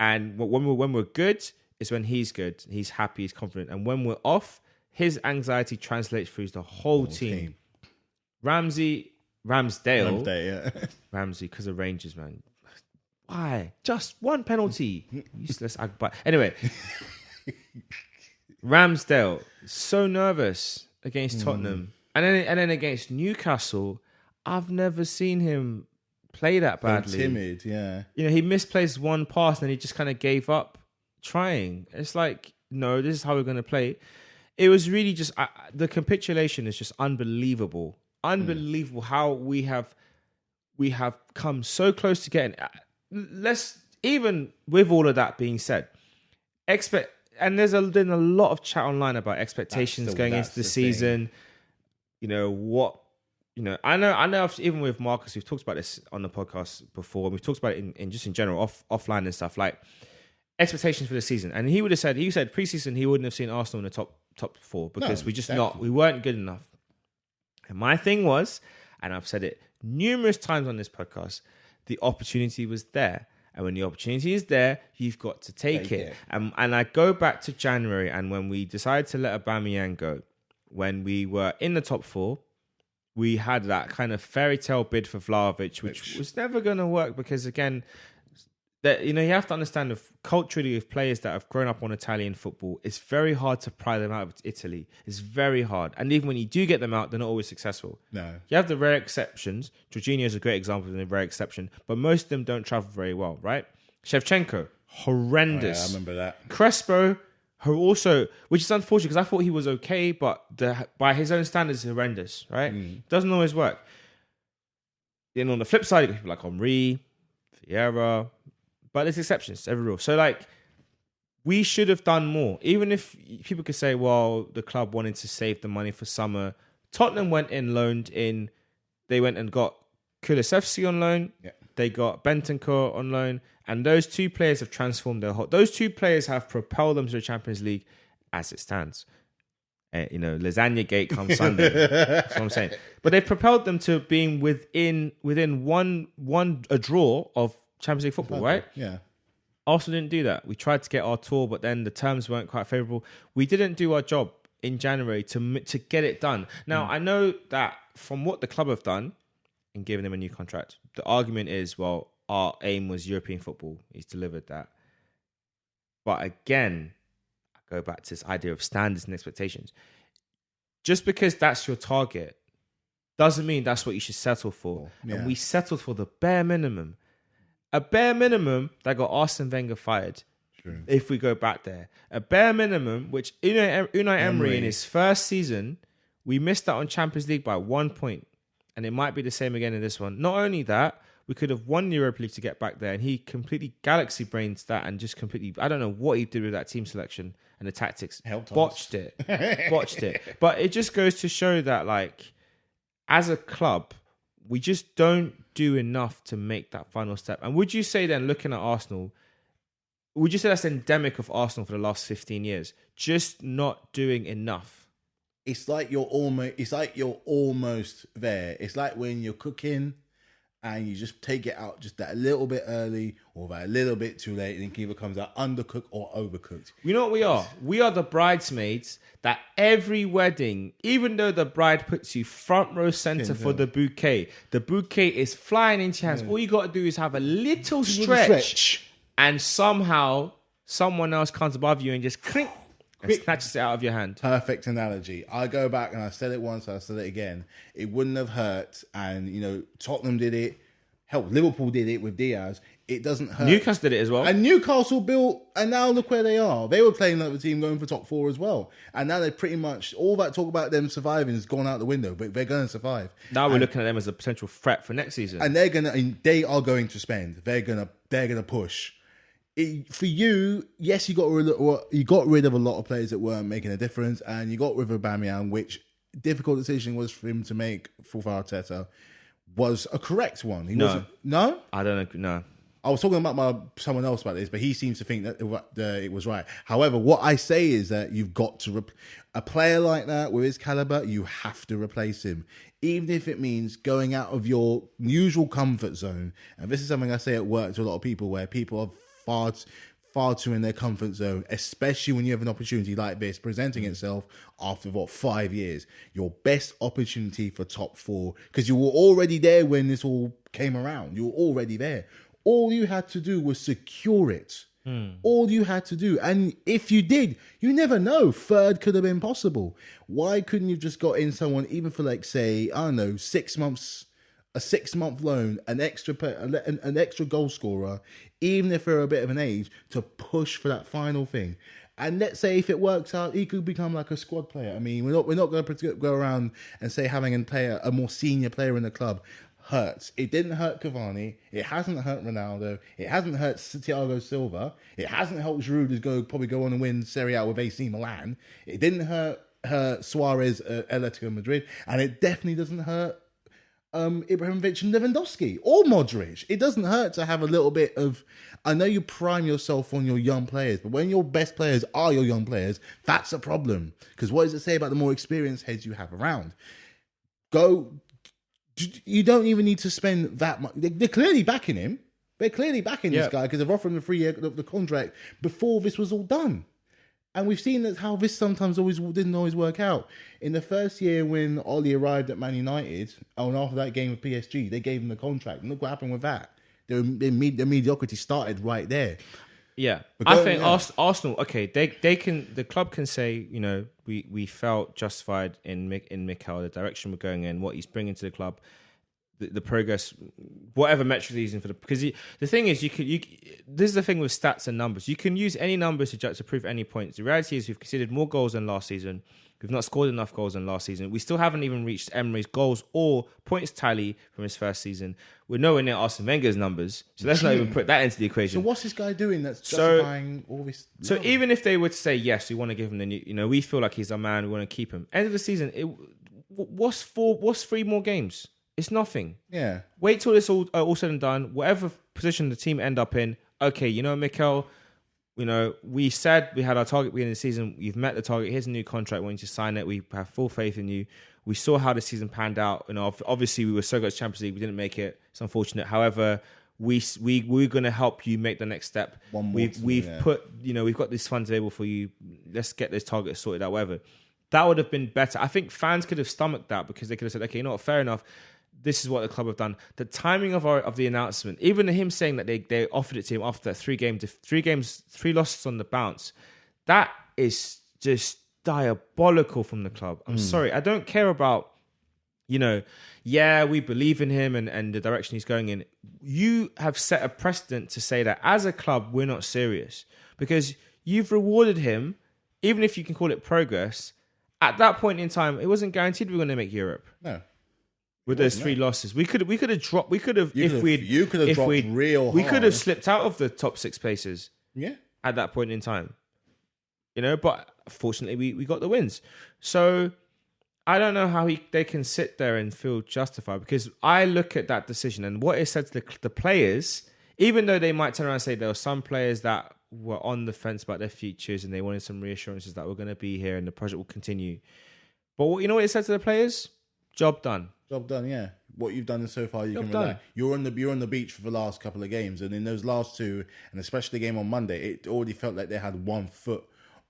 S1: And when we're good, is when he's good, he's happy, he's confident. And when we're off, his anxiety translates through the whole team. Ramsdale,
S2: yeah.
S1: Ramsey, because of Rangers, man. Why? Just one penalty. Useless. But anyway, Ramsdale, so nervous against Tottenham. And then against Newcastle, I've never seen him play that badly.
S2: So timid, yeah.
S1: He misplaced one pass and then he just kind of gave up trying. It's like, no, this is how we're going to play. It was really just, the capitulation is just unbelievable. Unbelievable how we have come so close to getting. Even with all of that being said, and there's been a lot of chat online about expectations going into the season. Thing. I know. Even with Marcus, we've talked about this on the podcast before. We've talked about it in general, offline and stuff, like expectations for the season. And he said preseason he wouldn't have seen Arsenal in the top four because we weren't good enough. And my thing was, and I've said it numerous times on this podcast, the opportunity was there. And when the opportunity is there, you've got to take it. And I go back to January, and when we decided to let Aubameyang go, when we were in the top four, we had that kind of fairy tale bid for Vlahovic, which was never going to work because, again, that you have to understand culturally with players that have grown up on Italian football, it's very hard to pry them out of Italy. It's very hard. And even when you do get them out, they're not always successful.
S2: No.
S1: You have the rare exceptions. Jorginho is a great example of a rare exception, but most of them don't travel very well, right? Shevchenko, horrendous.
S2: Oh, yeah, I remember that.
S1: Crespo, who also, which is unfortunate because I thought he was okay, but by his own standards, horrendous, right? Doesn't always work. Then on the flip side, you got people like Henry, Vieira, but there's exceptions every rule. So like, we should have done more. Even if people could say, well, the club wanted to save the money for summer. Tottenham went and loaned in. They went and got Kulusevski on loan. Yeah. They got Bentancur on loan. And those two players have transformed their whole... Those two players have propelled them to the Champions League as it stands. Lasagna Gate comes Sunday. That's what I'm saying. But they've propelled them to being within a draw of Champions League football, right?
S2: Yeah.
S1: Arsenal didn't do that. We tried to get our tour, but then the terms weren't quite favourable. We didn't do our job in January to get it done. Now, I know that from what the club have done in giving him a new contract, the argument is, well, our aim was European football. He's delivered that. But again, I go back to this idea of standards and expectations. Just because that's your target doesn't mean that's what you should settle for. Yeah. And we settled for the bare minimum. A bare minimum that got Arsene Wenger fired. True. If we go back there. A bare minimum, which Unai Emery in his first season, we missed out on Champions League by 1 point. And it might be the same again in this one. Not only that, we could have won the Europa League to get back there. And he completely galaxy brains that and just completely... I don't know what he did with that team selection and the tactics. Botched it. But it just goes to show that, like, as a club, we just don't do enough to make that final step. And would you say then, looking at Arsenal, would you say that's endemic of Arsenal for the last 15 years? Just not doing enough.
S2: It's like you're almost there. It's like when you're cooking and you just take it out just that a little bit early or that a little bit too late, and it either comes out undercooked or overcooked.
S1: You know what we are? We are the bridesmaids that every wedding, even though the bride puts you front row center for the bouquet is flying into your hands. Yeah. All you got to do is have a little stretch, and somehow someone else comes above you and just clink, and snatches it out of your hand.
S2: Perfect analogy. I go back and I said it once, I said it again. It wouldn't have hurt. And, Tottenham did it. Hell, Liverpool did it with Diaz. It doesn't hurt.
S1: Newcastle did it as well.
S2: And Newcastle built, and now look where they are. They were playing another team going for top 4 as well. And now they're pretty much, all that talk about them surviving has gone out the window, but they're going to survive.
S1: Now we're looking at them as a potential threat for next season.
S2: And they are going to spend. They're going to push. For you, yes, you got rid of a lot of players that weren't making a difference, and you got rid of Aubameyang, which difficult decision was for him to make for Arteta, was a correct one. No?
S1: I don't know. No.
S2: I was talking about someone else about this, but he seems to think that it was right. However, what I say is that you've got to... a player like that, with his caliber, you have to replace him. Even if it means going out of your usual comfort zone. And this is something I say at work to a lot of people, where people are far too in their comfort zone, especially when you have an opportunity like this presenting itself after 5 years. Your best opportunity for top 4, because you were already there when this all came around. You were already there. All you had to do was secure it. All you had to do. And if you did, you never know. Third could have been possible. Why couldn't you just got in someone, even for, like, say, I don't know, 6 months, a 6-month loan, an extra goal scorer, even if they're a bit of an age, to push for that final thing. And let's say if it works out, he could become like a squad player. I mean, we're not going to go around and say having a more senior player in the club hurts. It didn't hurt Cavani. It hasn't hurt Ronaldo. It hasn't hurt Thiago Silva. It hasn't helped Giroud probably go on and win Serie A with AC Milan. It didn't hurt Suarez at Atletico Madrid, and it definitely doesn't hurt Ibrahimovic and Lewandowski or Modric. It doesn't hurt to have a little bit of... I know you prime yourself on your young players, but when your best players are your young players, that's a problem. Because what does it say about the more experienced heads you have around? You don't even need to spend that much. They're clearly backing him. They're clearly backing this guy because they've offered him a 3-year the contract before this was all done. And we've seen that how this sometimes didn't always work out. In the first year when Oli arrived at Man United, and after that game with PSG, they gave him the contract. And look what happened with that. The mediocrity started right there.
S1: Yeah. I think Arsenal, okay, the club can say, we felt justified in Mikel, the direction we're going in, what he's bringing to the club. the progress, whatever metric you're using for because the thing is this is the thing with stats and numbers. You can use any numbers to prove any points. The reality is we've conceded more goals than last season. We've not scored enough goals than last season. We still haven't even reached Emery's goals or points tally from his first season. We're nowhere near Arsene Wenger's numbers. So let's not even put that into the equation.
S2: So what's this guy doing that's justifying all this?
S1: So even if they were to say, yes, we want to give him the new, we feel like he's our man, we want to keep him. End of the season, what's 3 more games? It's nothing.
S2: Yeah.
S1: Wait till it's all said and done. Whatever position the team end up in, okay, Mikel, we said we had our target beginning of the season. You've met the target. Here's a new contract. We want you to sign it. We have full faith in you. We saw how the season panned out. Obviously we were so good at Champions League. We didn't make it. It's unfortunate. However, we're going to help you make the next step. We've got this funds available for you. Let's get this target sorted out. Whatever. That would have been better. I think fans could have stomached that because they could have said, okay, fair enough. This is what the club have done. The timing of the announcement, even him saying that they offered it to him after 3 games, 3 losses on the bounce, that is just diabolical from the club. I'm sorry. I don't care about, we believe in him and the direction he's going in. You have set a precedent to say that as a club, we're not serious because you've rewarded him, even if you can call it progress. At that point in time, it wasn't guaranteed we were going to make Europe.
S2: No.
S1: With those 3 losses, we could have dropped. We could have slipped out of the top 6 places.
S2: Yeah.
S1: At that point in time, But fortunately, we got the wins. So I don't know how they can sit there and feel justified because I look at that decision and what it said to the players. Even though they might turn around and say there were some players that were on the fence about their futures and they wanted some reassurances that we're going to be here and the project will continue. But what it said to the players? Job done.
S2: Job done, yeah. What you've done so far, you can relax. You're on the beach for the last couple of games, and in those last 2, and especially the game on Monday, it already felt like they had 1 foot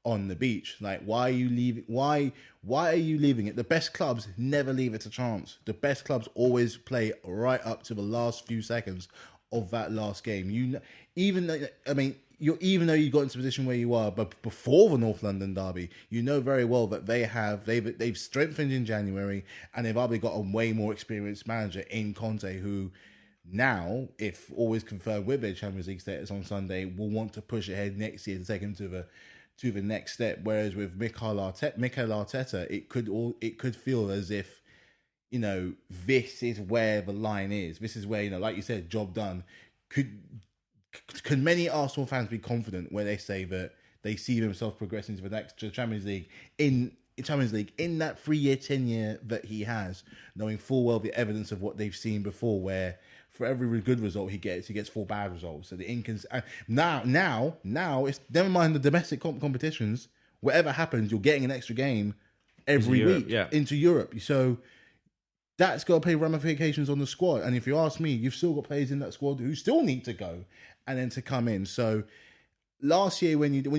S2: on the beach. Like, why are you leaving? Why are you leaving it? The best clubs never leave it to chance. The best clubs always play right up to the last few seconds of that last game. Even though you got into a position where you are, but before the North London derby, you know very well that they've strengthened in January, and they've probably got a way more experienced manager in Conte, who now, if always confirmed with their Champions League status on Sunday, will want to push ahead next year to take him to the next step. Whereas with Mikel Arteta, it could feel as if this is where the line is. This is where like you said, job done. Can many Arsenal fans be confident where they say that they see themselves progressing to the next Champions League in that 3-year tenure that he has, knowing full well the evidence of what they've seen before, where for every good result he gets 4 bad results. So the now it's never mind the domestic competitions. Whatever happens, you're getting an extra game every week into Europe. So that's got to play ramifications on the squad. And if you ask me, you've still got players in that squad who still need to go and then to come in. So last year, when you did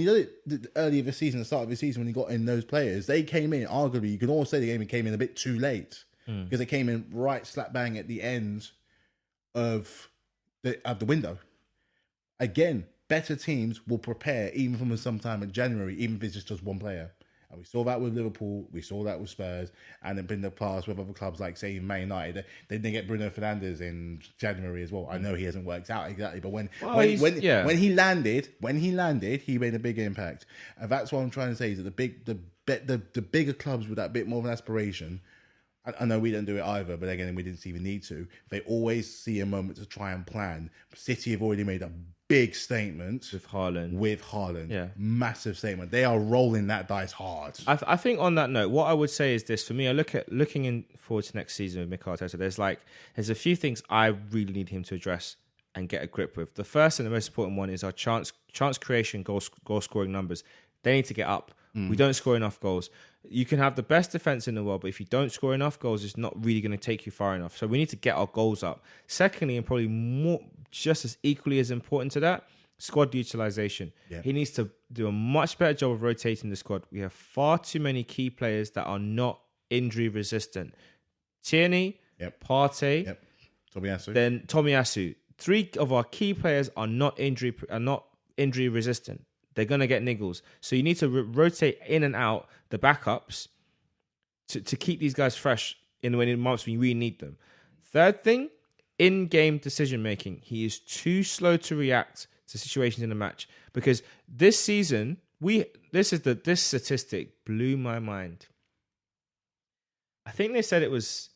S2: it earlier this season, the start of the season, when you got in those players, they came in, arguably, you can almost say the game came in a bit too late because they came in right slap bang at the end of the window. Again, better teams will prepare even from sometime in January, even if it's just 1 player. And we saw that with Liverpool, we saw that with Spurs, and in the past with other clubs like, say, Man United. They didn't get Bruno Fernandes in January as well. I know he hasn't worked out exactly, but when he landed, he made a big impact. And that's what I'm trying to say, is that the bigger clubs with that bit more of an aspiration, I know we don't do it either, but again, we didn't see the need to. They always see a moment to try and plan. City have already made a big statement
S1: with Haaland.
S2: Yeah, massive statement. They are rolling that dice hard.
S1: I think on that note, what I would say is this: for me, I look at looking forward to next season with Mikel Arteta. There's a few things I really need him to address and get a grip with. The first and the most important one is our chance creation, goal scoring numbers. They need to get up. We don't score enough goals. You can have the best defense in the world, but if you don't score enough goals, it's not really going to take you far enough. So we need to get our goals up. Secondly, and probably more, just as equally as important to that, squad utilization. Yeah. He needs to do a much better job of rotating the squad. We have far too many key players that are not injury resistant. Tierney, Partey, then Tomiyasu. 3 of our key players are not injury resistant. They're going to get niggles. So you need to rotate in and out the backups to keep these guys fresh in months when you really need them. third thing, in-game decision-making. He is too slow to react to situations in the match. Because this season, this statistic blew my mind. I think they said it was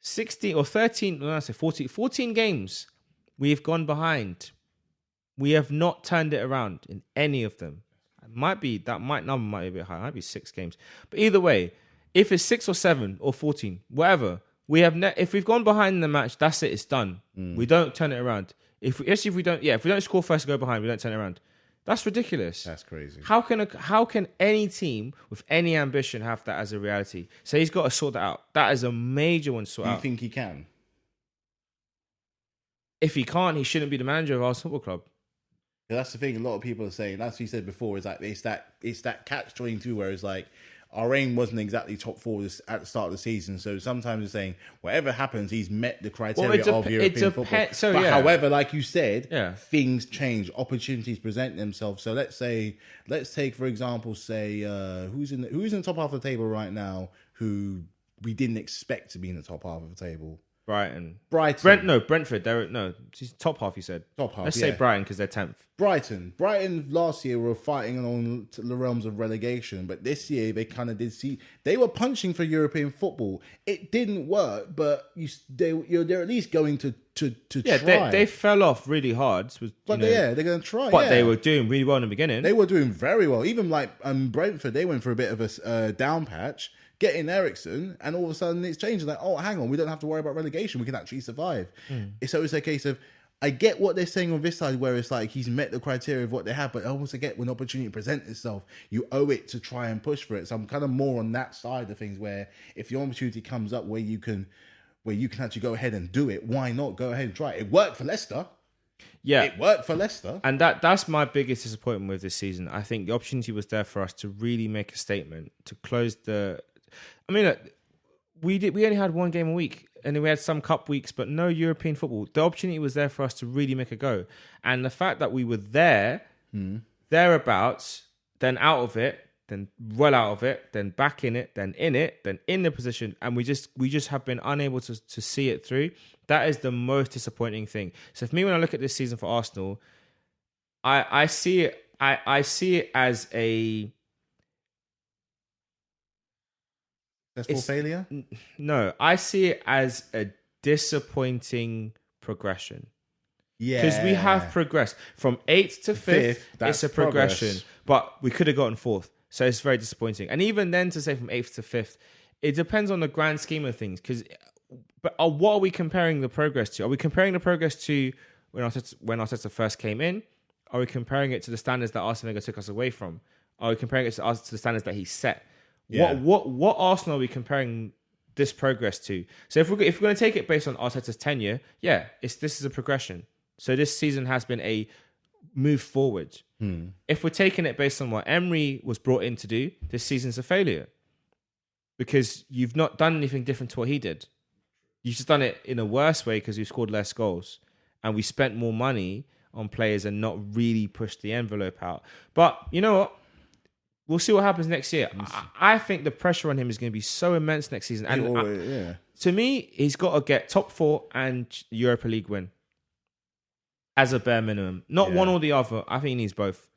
S1: 16 or 13, no, I say 14 games we've gone behind. We have not turned it around in any of them. Number might be a bit high. It might be 6 games. But either way, if it's 6 or 7 or 14, whatever, if we've gone behind in the match, that's it. It's done. We don't turn it around. If we don't score first and go behind, we don't turn it around. That's ridiculous.
S2: That's crazy.
S1: How can any team with any ambition have that as a reality? So he's got to sort that out. That is a major one to sort out.
S2: Do you think he can?
S1: If he can't, he shouldn't be the manager of Arsenal Football Club.
S2: Yeah, that's the thing. A lot of people are saying. That's what you said before. Is like it's that catch-22 where it's like our aim wasn't exactly top 4 at the start of the season. So sometimes they're saying whatever happens, he's met the criteria of European football. However, like you said, things change. Opportunities present themselves. So let's take for example, who's in the top half of the table right now who we didn't expect to be in the top half of the table.
S1: Brighton.
S2: Brentford.
S1: She's top half. You said
S2: top half.
S1: Let's say Brighton because they're 10th.
S2: Brighton last year were fighting on the realms of relegation, but this year they kind of did see they were punching for European football. It didn't work, but they're at least going to try.
S1: They fell off really hard.
S2: They're going to try.
S1: But they were doing really well in the beginning.
S2: They were doing very well. Even like Brentford, they went for a bit of a down patch. Get in Ericsson, and all of a sudden it's changed. Like, oh, hang on, we don't have to worry about relegation. We can actually survive. So it's a case of, I get what they're saying on this side, where it's like he's met the criteria of what they have, but I also get when opportunity presents itself, you owe it to try and push for it. So I'm kind of more on that side of things, where if the opportunity comes up where you can actually go ahead and do it, why not go ahead and try it? It worked for Leicester.
S1: Yeah,
S2: it worked for Leicester,
S1: and that's my biggest disappointment with this season. I think the opportunity was there for us to really make a statement, to close the. I mean, look, we only had one game a week, and then we had some cup weeks, but no European football. The opportunity was there for us to really make a go, and the fact that we were thereabouts, then out of it, then well out of it, then back in it, then in the position, and we just have been unable to see it through. That is the most disappointing thing. So for me, when I look at this season for Arsenal, I see it as a
S2: failure?
S1: No, I see it as a disappointing progression. Yeah. Because we have progressed. From 8th to 5th, it's a progression. Progress. But we could have gotten 4th. So it's very disappointing. And even then, to say from 8th to 5th, it depends on the grand scheme of things. But what are we comparing the progress to? Are we comparing the progress to when Arteta first came in? Are we comparing it to the standards that Arsene Wenger took us away from? Are we comparing it to the standards that he set? Yeah. What Arsenal are we comparing this progress to? So if we're going to take it based on Arteta's tenure, this is a progression. So this season has been a move forward. If we're taking it based on what Emery was brought in to do, this season's a failure because you've not done anything different to what he did. You've just done it in a worse way because we've scored less goals and we spent more money on players and not really pushed the envelope out. But you know what? We'll see what happens next year. I think the pressure on him is going to be so immense next season. And to me, he's got to get top 4 and Europa League win as a bare minimum. Not one or the other. I think he needs both.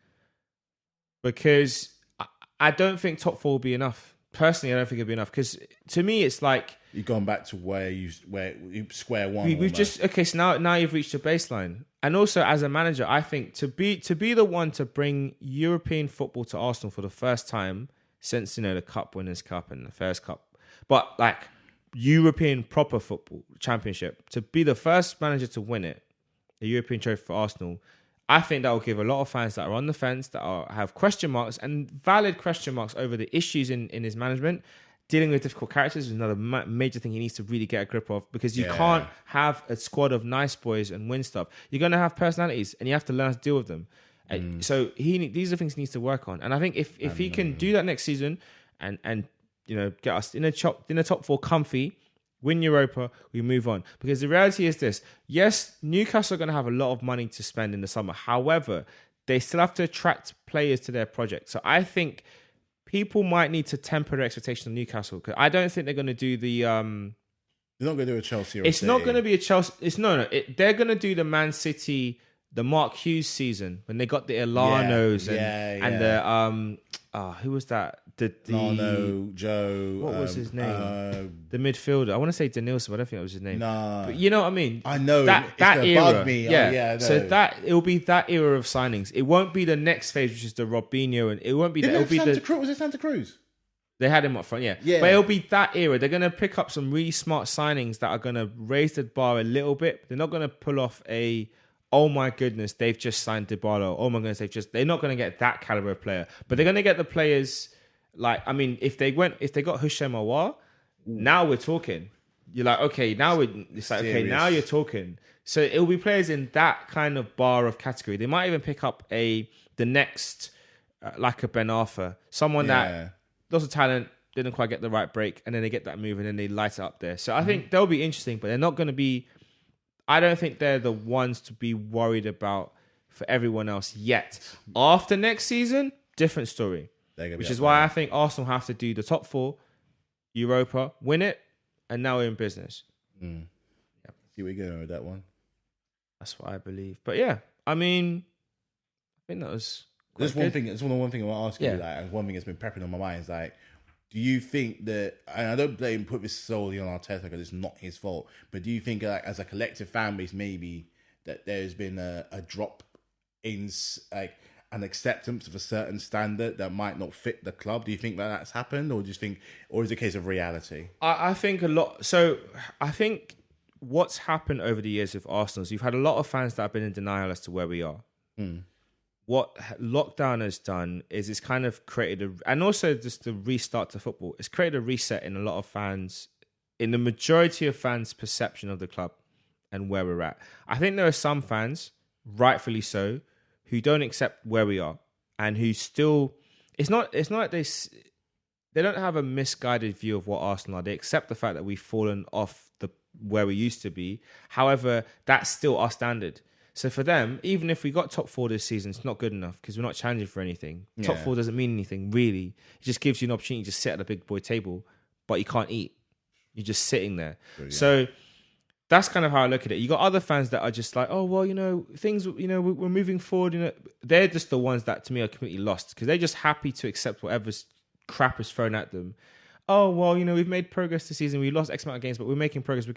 S1: Because I don't think top 4 will be enough. Personally, I don't think it'll be enough. Because to me, it's like...
S2: You're going back to where you square one.
S1: We've just... Okay, so now you've reached a baseline. And also, as a manager, I think to be the one to bring European football to Arsenal for the first time since, the Cup Winners' Cup and the Fairs Cup, but like European proper football championship, to be the first manager to win it, the European trophy for Arsenal, I think that will give a lot of fans that are on the fence, that have question marks and valid question marks over the issues in his management. Dealing with difficult characters is another major thing he needs to really get a grip of, because you can't have a squad of nice boys and win stuff. You're going to have personalities and you have to learn how to deal with them. So these are things he needs to work on. And I think if he can do that next season and get us in the top 4 comfy, win Europa, we move on. Because the reality is this: yes, Newcastle are going to have a lot of money to spend in the summer. However, they still have to attract players to their project. So I think people might need to temper their expectations of Newcastle, because I don't think they're going to do the
S2: They're not going to do a Chelsea. Or
S1: it's not going to be a Chelsea. It's no. They're going to do the Man City, the Mark Hughes season when they got the Ilanos and the who was that?
S2: No, Joe.
S1: What was his name? The midfielder. I want to say Denilson, but I don't think that was his name.
S2: No,
S1: but you know what I mean.
S2: I know
S1: that era.
S2: Bug me.
S1: Yeah, So it will be that era of signings. It won't be the next phase, which is the Robinho, and it won't be. It'll be
S2: Santa Cruz. Was it Santa Cruz?
S1: They had him up front, yeah. But it'll be that era. They're going to pick up some really smart signings that are going to raise the bar a little bit. They're not going to pull off oh my goodness, they've just signed Dybala. Oh my goodness, they're not going to get that caliber of player. But they're going to get the players like, I mean, if they got Houssem Aouar, now we're talking. You're like, okay, now now you're talking. So it'll be players in that kind of bar of category. They might even pick up the next, like a Ben Arthur, someone that... lots of talent, didn't quite get the right break, and then they get that move, and then they light it up there. So I think they'll be interesting, but they're not going to be... I don't think they're the ones to be worried about for everyone else yet. After next season, different story. Which is why I think Arsenal have to do the top 4, Europa, win it, and now we're in business.
S2: Yeah. See where you're going with that one.
S1: That's what I believe. But yeah, I mean, I think that was...
S2: There's one thing. There's one thing I want to ask you. Like, one thing that's been prepping on my mind is like, do you think that? And I don't put this solely on Arteta because it's not his fault. But do you think, like, as a collective fan base, maybe that there's been a drop in like an acceptance of a certain standard that might not fit the club? Do you think that that's happened, or do you think, or is it a case of reality?
S1: I think a lot. So I think what's happened over the years with Arsenal is you've had a lot of fans that have been in denial as to where we are. What lockdown has done is it's kind of created and also just the restart to football. It's created a reset in a lot of fans, in the majority of fans' perception of the club and where we're at. I think there are some fans, rightfully so, who don't accept where we are and who still. It's not like they don't have a misguided view of what Arsenal are. They accept the fact that we've fallen off where we used to be. However, that's still our standard. So for them, even if we got top 4 this season, it's not good enough because we're not challenging for anything. Top 4 doesn't mean anything, really. It just gives you an opportunity to sit at a big boy table, but you can't eat. You're just sitting there. So that's kind of how I look at it. You got other fans that are just like, oh, well, things, we're moving forward. They're just the ones that, to me, are completely lost because they're just happy to accept whatever crap is thrown at them. Oh, well, we've made progress this season. We lost X amount of games, but we're making progress.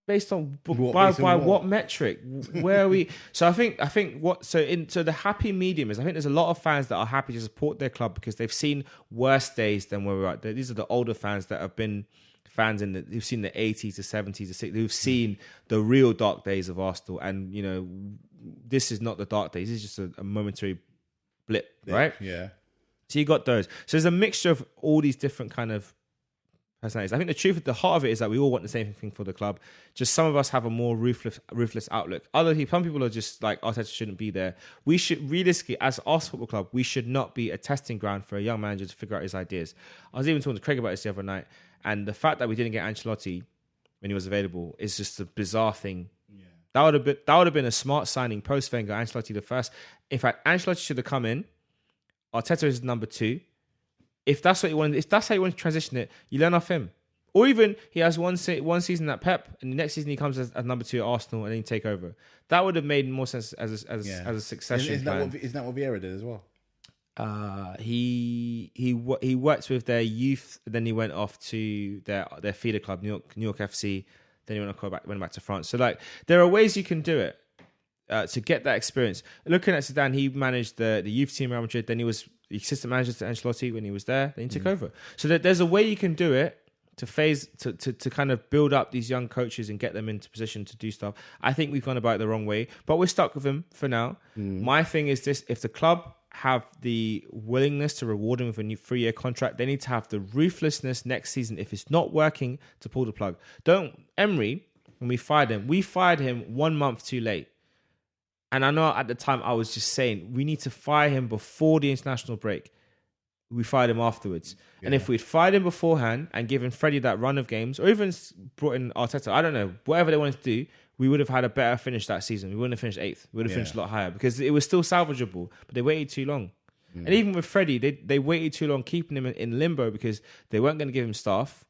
S1: Based on by what metric? Where are we? So I think the happy medium is I think there's a lot of fans that are happy to support their club because they've seen worse days than where we're at. These are the older fans that have been fans who've seen the 80s, the 70s, the 60s, who've seen the real dark days of Arsenal. And this is not the dark days. This is just a momentary blip, right?
S2: Yeah.
S1: So you got those. So there's a mixture of all these different kind of personalities. I think the truth at the heart of it is that we all want the same thing for the club. Just some of us have a more ruthless outlook. Some people are just like, Arteta shouldn't be there. We should, realistically, as Arsenal Football Club, we should not be a testing ground for a young manager to figure out his ideas. I was even talking to Craig about this the other night, and the fact that we didn't get Ancelotti when he was available is just a bizarre thing. Yeah. That would have been a smart signing post Wenger. Ancelotti the first. In fact, Ancelotti should have come in. Arteta is number 2. If that's what you want, if that's how you want to transition it, you learn off him. Or even he has one season at Pep, and the next season he comes as number 2 at Arsenal, and then you take over. That would have made more sense as a succession plan.
S2: Isn't that what Vieira did as well?
S1: He worked with their youth, then he went off to their feeder club, New York FC. Then he went back to France. So like there are ways you can do it to get that experience. Looking at Zidane, he managed the youth team at Real Madrid. Then he was the assistant manager to Ancelotti when he was there. Then he took over. So there's a way you can do it to kind of build up these young coaches and get them into position to do stuff. I think we've gone about it the wrong way, but we're stuck with him for now. My thing is this: if the club have the willingness to reward him with a new 3-year contract, they need to have the ruthlessness next season, if it's not working, to pull the plug. Emery, when we fired him 1 month too late. And I know at the time I was just saying, we need to fire him before the international break. We fired him afterwards. Yeah. And if we'd fired him beforehand and given Freddie that run of games, or even brought in Arteta, I don't know, whatever they wanted to do, we would have had a better finish that season. We wouldn't have finished 8th. We would have finished a lot higher because it was still salvageable, but they waited too long. And even with Freddie, they waited too long keeping him in limbo because they weren't going to give him staff.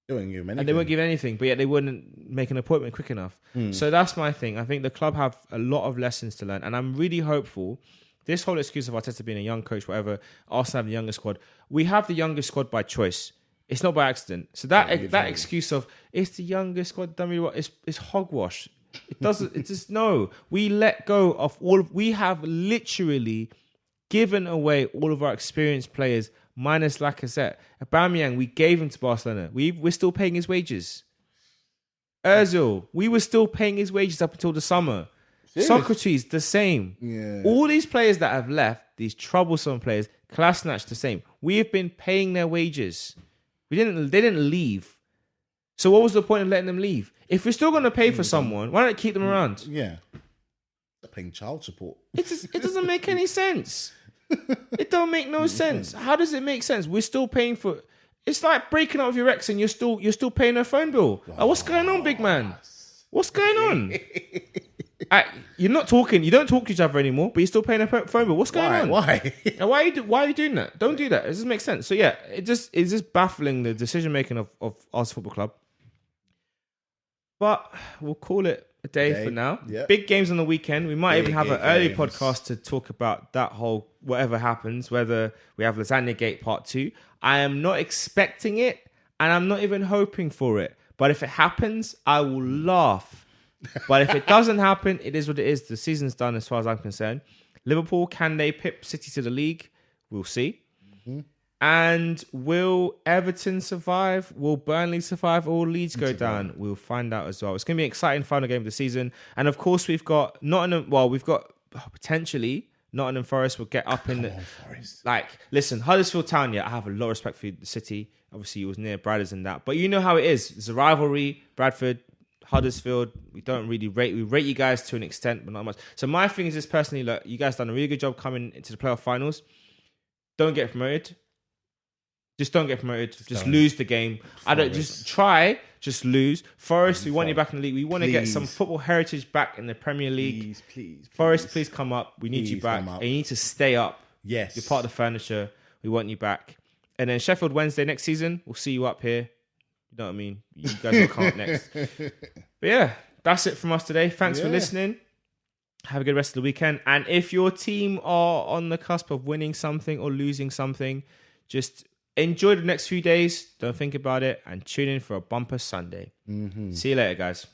S2: They wouldn't give him anything.
S1: And they won't give anything, but yet they wouldn't make an appointment quick enough. So that's my thing. I think the club have a lot of lessons to learn, and I'm really hopeful. This whole excuse of Arteta being a young coach, whatever, Arsenal have the youngest squad. We have the youngest squad by choice. It's not by accident. So that excuse of it's the youngest squad, done really well, it's hogwash. It doesn't. It just no. We let go of all. We have literally given away all of our experienced players, minus Lacazette. Aubameyang, we gave him to Barcelona. We're still paying his wages. Özil, we were still paying his wages up until the summer. Serious? Socrates, the same.
S2: Yeah.
S1: All these players that have left, these troublesome players, Kolasinac, the same. We have been paying their wages. They didn't leave. So what was the point of letting them leave? If we're still going to pay for someone, why not keep them around?
S2: Yeah. They're paying child support.
S1: It doesn't make any sense. It don't make no sense. How does it make sense? We're still paying for. It's like breaking up with your ex and you're still paying her phone bill. What's going on, big man? What's going on? You're not talking. You don't talk to each other anymore, but you're still paying a phone bill. What's going on?
S2: Why?
S1: Why are you doing that? Don't do that. It doesn't make sense. So yeah, it's just baffling, the decision making of Arsenal Football Club. But we'll call it a day for now. Yep. Big games on the weekend. We might even have an early podcast to talk about that whole whatever happens, whether we have Lasagna Gate Part 2. I am not expecting it, and I'm not even hoping for it. But if it happens, I will laugh. But if it doesn't happen, it is what it is. The season's done as far as I'm concerned. Liverpool, can they pip City to the league? We'll see. Mm-hmm. And will Everton survive? Will Burnley survive? Or will Leeds go down? We'll find out as well. It's going to be an exciting final game of the season. And of course, we've got potentially Nottingham Forest will get up in the... Like, listen, Huddersfield Town, I have a lot of respect for the City. Obviously, it was near Bradford and that. But you know how it is. It's a rivalry. Bradford, Huddersfield, we don't really rate. We rate you guys to an extent, but not much. So my thing is just personally, look, you guys done a really good job coming into the playoff finals. Don't get promoted. Just don't get promoted. Just lose the game. Just lose. Forest, we want you back in the league. We want to get some football heritage back in the Premier League.
S2: Please.
S1: Forest, please come up. We need you back. And you need to stay up.
S2: Yes.
S1: You're part of the furniture. We want you back. And then Sheffield Wednesday next season, we'll see you up here. You know what I mean? You guys will come up next. But yeah, that's it from us today. Thanks for listening. Have a good rest of the weekend. And if your team are on the cusp of winning something or losing something, just enjoy the next few days. Don't think about it. And tune in for a bumper Sunday. Mm-hmm. See you later, guys.